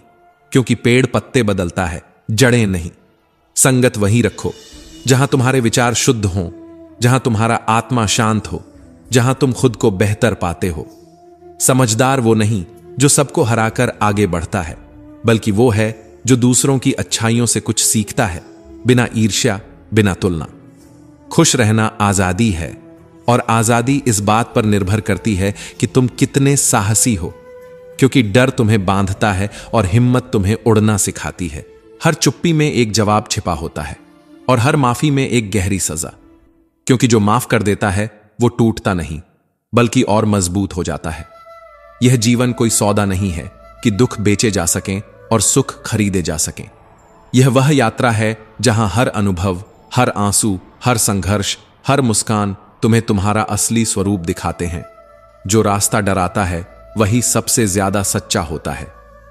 क्योंकि पेड़ पत्ते बदलता है, जड़ें नहीं। संगत वही रखो जहां तुम्हारे विचार शुद्ध हों, जहां तुम्हारा आत्मा शांत हो, जहां तुम खुद को बेहतर पाते हो। समझदार वो नहीं जो सबको हराकर आगे बढ़ता है, बल्कि वो है जो दूसरों की अच्छाइयों से कुछ सीखता है, बिना ईर्ष्या, बिना तुलना। खुश रहना आजादी है, और आजादी इस बात पर निर्भर करती है कि तुम कितने साहसी हो, क्योंकि डर तुम्हें बांधता है और हिम्मत तुम्हें उड़ना सिखाती है। हर चुप्पी में एक जवाब छिपा होता है और हर माफी में एक गहरी सजा, क्योंकि जो माफ कर देता है वो टूटता नहीं, बल्कि और मजबूत हो जाता है। यह जीवन कोई सौदा नहीं है कि दुख बेचे जा सकें और सुख खरीदे जा सकें। यह वह यात्रा है जहां हर अनुभव, हर आंसू, हर संघर्ष, हर मुस्कान तुम्हें तुम्हारा असली स्वरूप दिखाते हैं। जो रास्ता डराता है वही सबसे ज्यादा सच्चा होता है,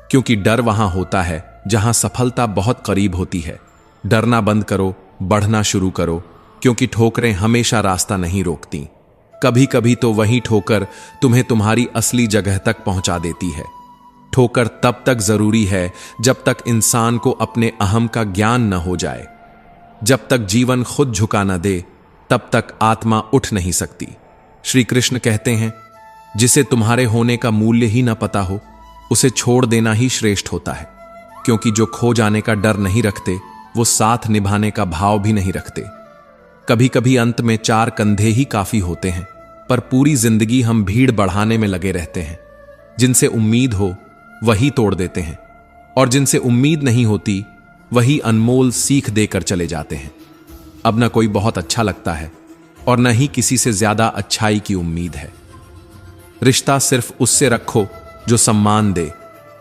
क्योंकि डर वहां होता है जहां सफलता बहुत करीब होती है। डरना बंद करो, बढ़ना शुरू करो, क्योंकि ठोकरें हमेशा रास्ता नहीं रोकती। कभी कभी तो वही ठोकर तुम्हें तुम्हारी असली जगह तक पहुंचा देती है। ठोकर तब तक जरूरी है जब तक इंसान को अपने अहम का ज्ञान न हो जाए। जब तक जीवन खुद झुका न दे, तब तक आत्मा उठ नहीं सकती। श्री कृष्ण कहते हैं, जिसे तुम्हारे होने का मूल्य ही न पता हो, उसे छोड़ देना ही श्रेष्ठ होता है, क्योंकि जो खो जाने का डर नहीं रखते वो साथ निभाने का भाव भी नहीं रखते। कभी कभी अंत में 4 कंधे ही काफी होते हैं, पर पूरी जिंदगी हम भीड़ बढ़ाने में लगे रहते हैं। जिनसे उम्मीद हो वही तोड़ देते हैं, और जिनसे उम्मीद नहीं होती वही अनमोल सीख देकर चले जाते हैं। अब न कोई बहुत अच्छा लगता है और न ही किसी से ज्यादा अच्छाई की उम्मीद है। रिश्ता सिर्फ उससे रखो जो सम्मान दे,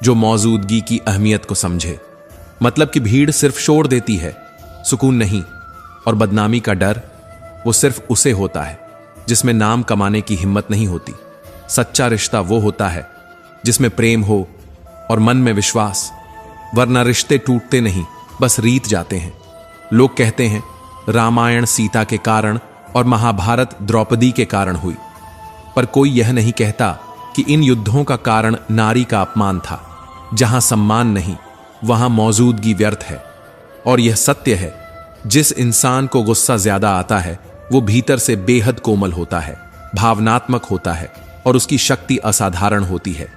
जो मौजूदगी की अहमियत को समझे। मतलब कि भीड़ सिर्फ शोर देती है, सुकून नहीं। और बदनामी का डर वो सिर्फ उसे होता है जिसमें नाम कमाने की हिम्मत नहीं होती। सच्चा रिश्ता वो होता है जिसमें प्रेम हो और मन में विश्वास, वरना रिश्ते टूटते नहीं, बस रीत जाते हैं। लोग कहते हैं रामायण सीता के कारण और महाभारत द्रौपदी के कारण हुई, पर कोई यह नहीं कहता कि इन युद्धों का कारण नारी का अपमान था। जहां सम्मान नहीं वहां मौजूदगी व्यर्थ है। और यह सत्य है, जिस इंसान को गुस्सा ज्यादा आता है वो भीतर से बेहद कोमल होता है, भावनात्मक होता है और उसकी शक्ति असाधारण होती है।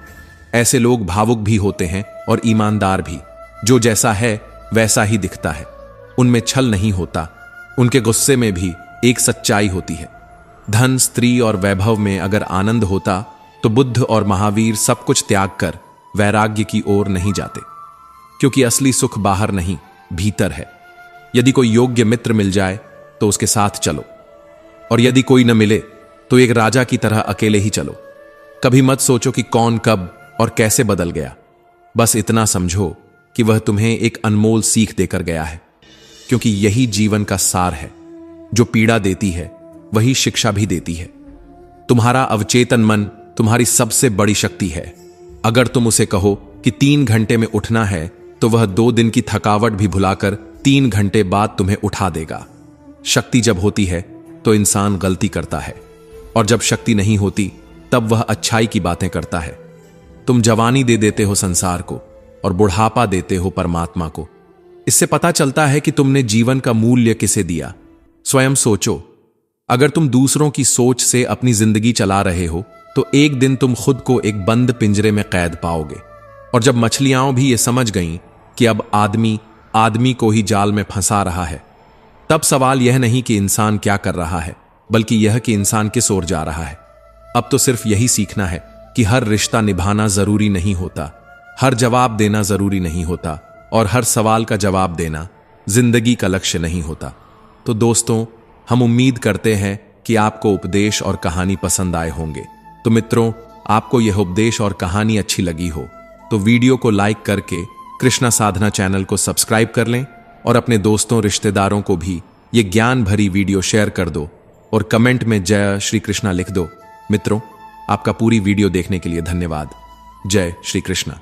ऐसे लोग भावुक भी होते हैं और ईमानदार भी। जो जैसा है वैसा ही दिखता है। उनमें छल नहीं होता। उनके गुस्से में भी एक सच्चाई होती है। धन, स्त्री और वैभव में अगर आनंद होता तो बुद्ध और महावीर सब कुछ त्याग कर वैराग्य की ओर नहीं जाते, क्योंकि असली सुख बाहर नहीं, भीतर है। यदि कोई योग्य मित्र मिल जाए तो उसके साथ चलो, और यदि कोई न मिले तो एक राजा की तरह अकेले ही चलो। कभी मत सोचो कि कौन कब और कैसे बदल गया। बस इतना समझो कि वह तुम्हें एक अनमोल सीख देकर गया है, क्योंकि यही जीवन का सार है। जो पीड़ा देती है वही शिक्षा भी देती है। तुम्हारा अवचेतन मन तुम्हारी सबसे बड़ी शक्ति है। अगर तुम उसे कहो कि 3 घंटे में उठना है तो वह 2 दिन की थकावट भी भुलाकर 3 घंटे बाद तुम्हें उठा देगा। शक्ति जब होती है तो इंसान गलती करता है, और जब शक्ति नहीं होती तब वह अच्छाई की बातें करता है। तुम जवानी दे देते हो संसार को और बुढ़ापा देते हो परमात्मा को। इससे पता चलता है कि तुमने जीवन का मूल्य किसे दिया। स्वयं सोचो, अगर तुम दूसरों की सोच से अपनी जिंदगी चला रहे हो तो एक दिन तुम खुद को एक बंद पिंजरे में कैद पाओगे। और जब मछलियां भी ये समझ गईं कि अब आदमी आदमी को ही जाल में फंसा रहा है, तब सवाल यह नहीं कि इंसान क्या कर रहा है, बल्कि यह कि इंसान किस ओर जा रहा है। अब तो सिर्फ यही सीखना है कि हर रिश्ता निभाना जरूरी नहीं होता, हर जवाब देना जरूरी नहीं होता, और हर सवाल का जवाब देना जिंदगी का लक्ष्य नहीं होता। तो दोस्तों, हम उम्मीद करते हैं कि आपको उपदेश और कहानी पसंद आए होंगे। तो मित्रों, आपको यह उपदेश और कहानी अच्छी लगी हो तो वीडियो को लाइक करके कृष्णा साधना चैनल को सब्सक्राइब कर लें, और अपने दोस्तों रिश्तेदारों को भी ये ज्ञान भरी वीडियो शेयर कर दो, और कमेंट में जय श्री कृष्णा लिख दो। मित्रों, आपका पूरी वीडियो देखने के लिए धन्यवाद। जय श्री कृष्णा।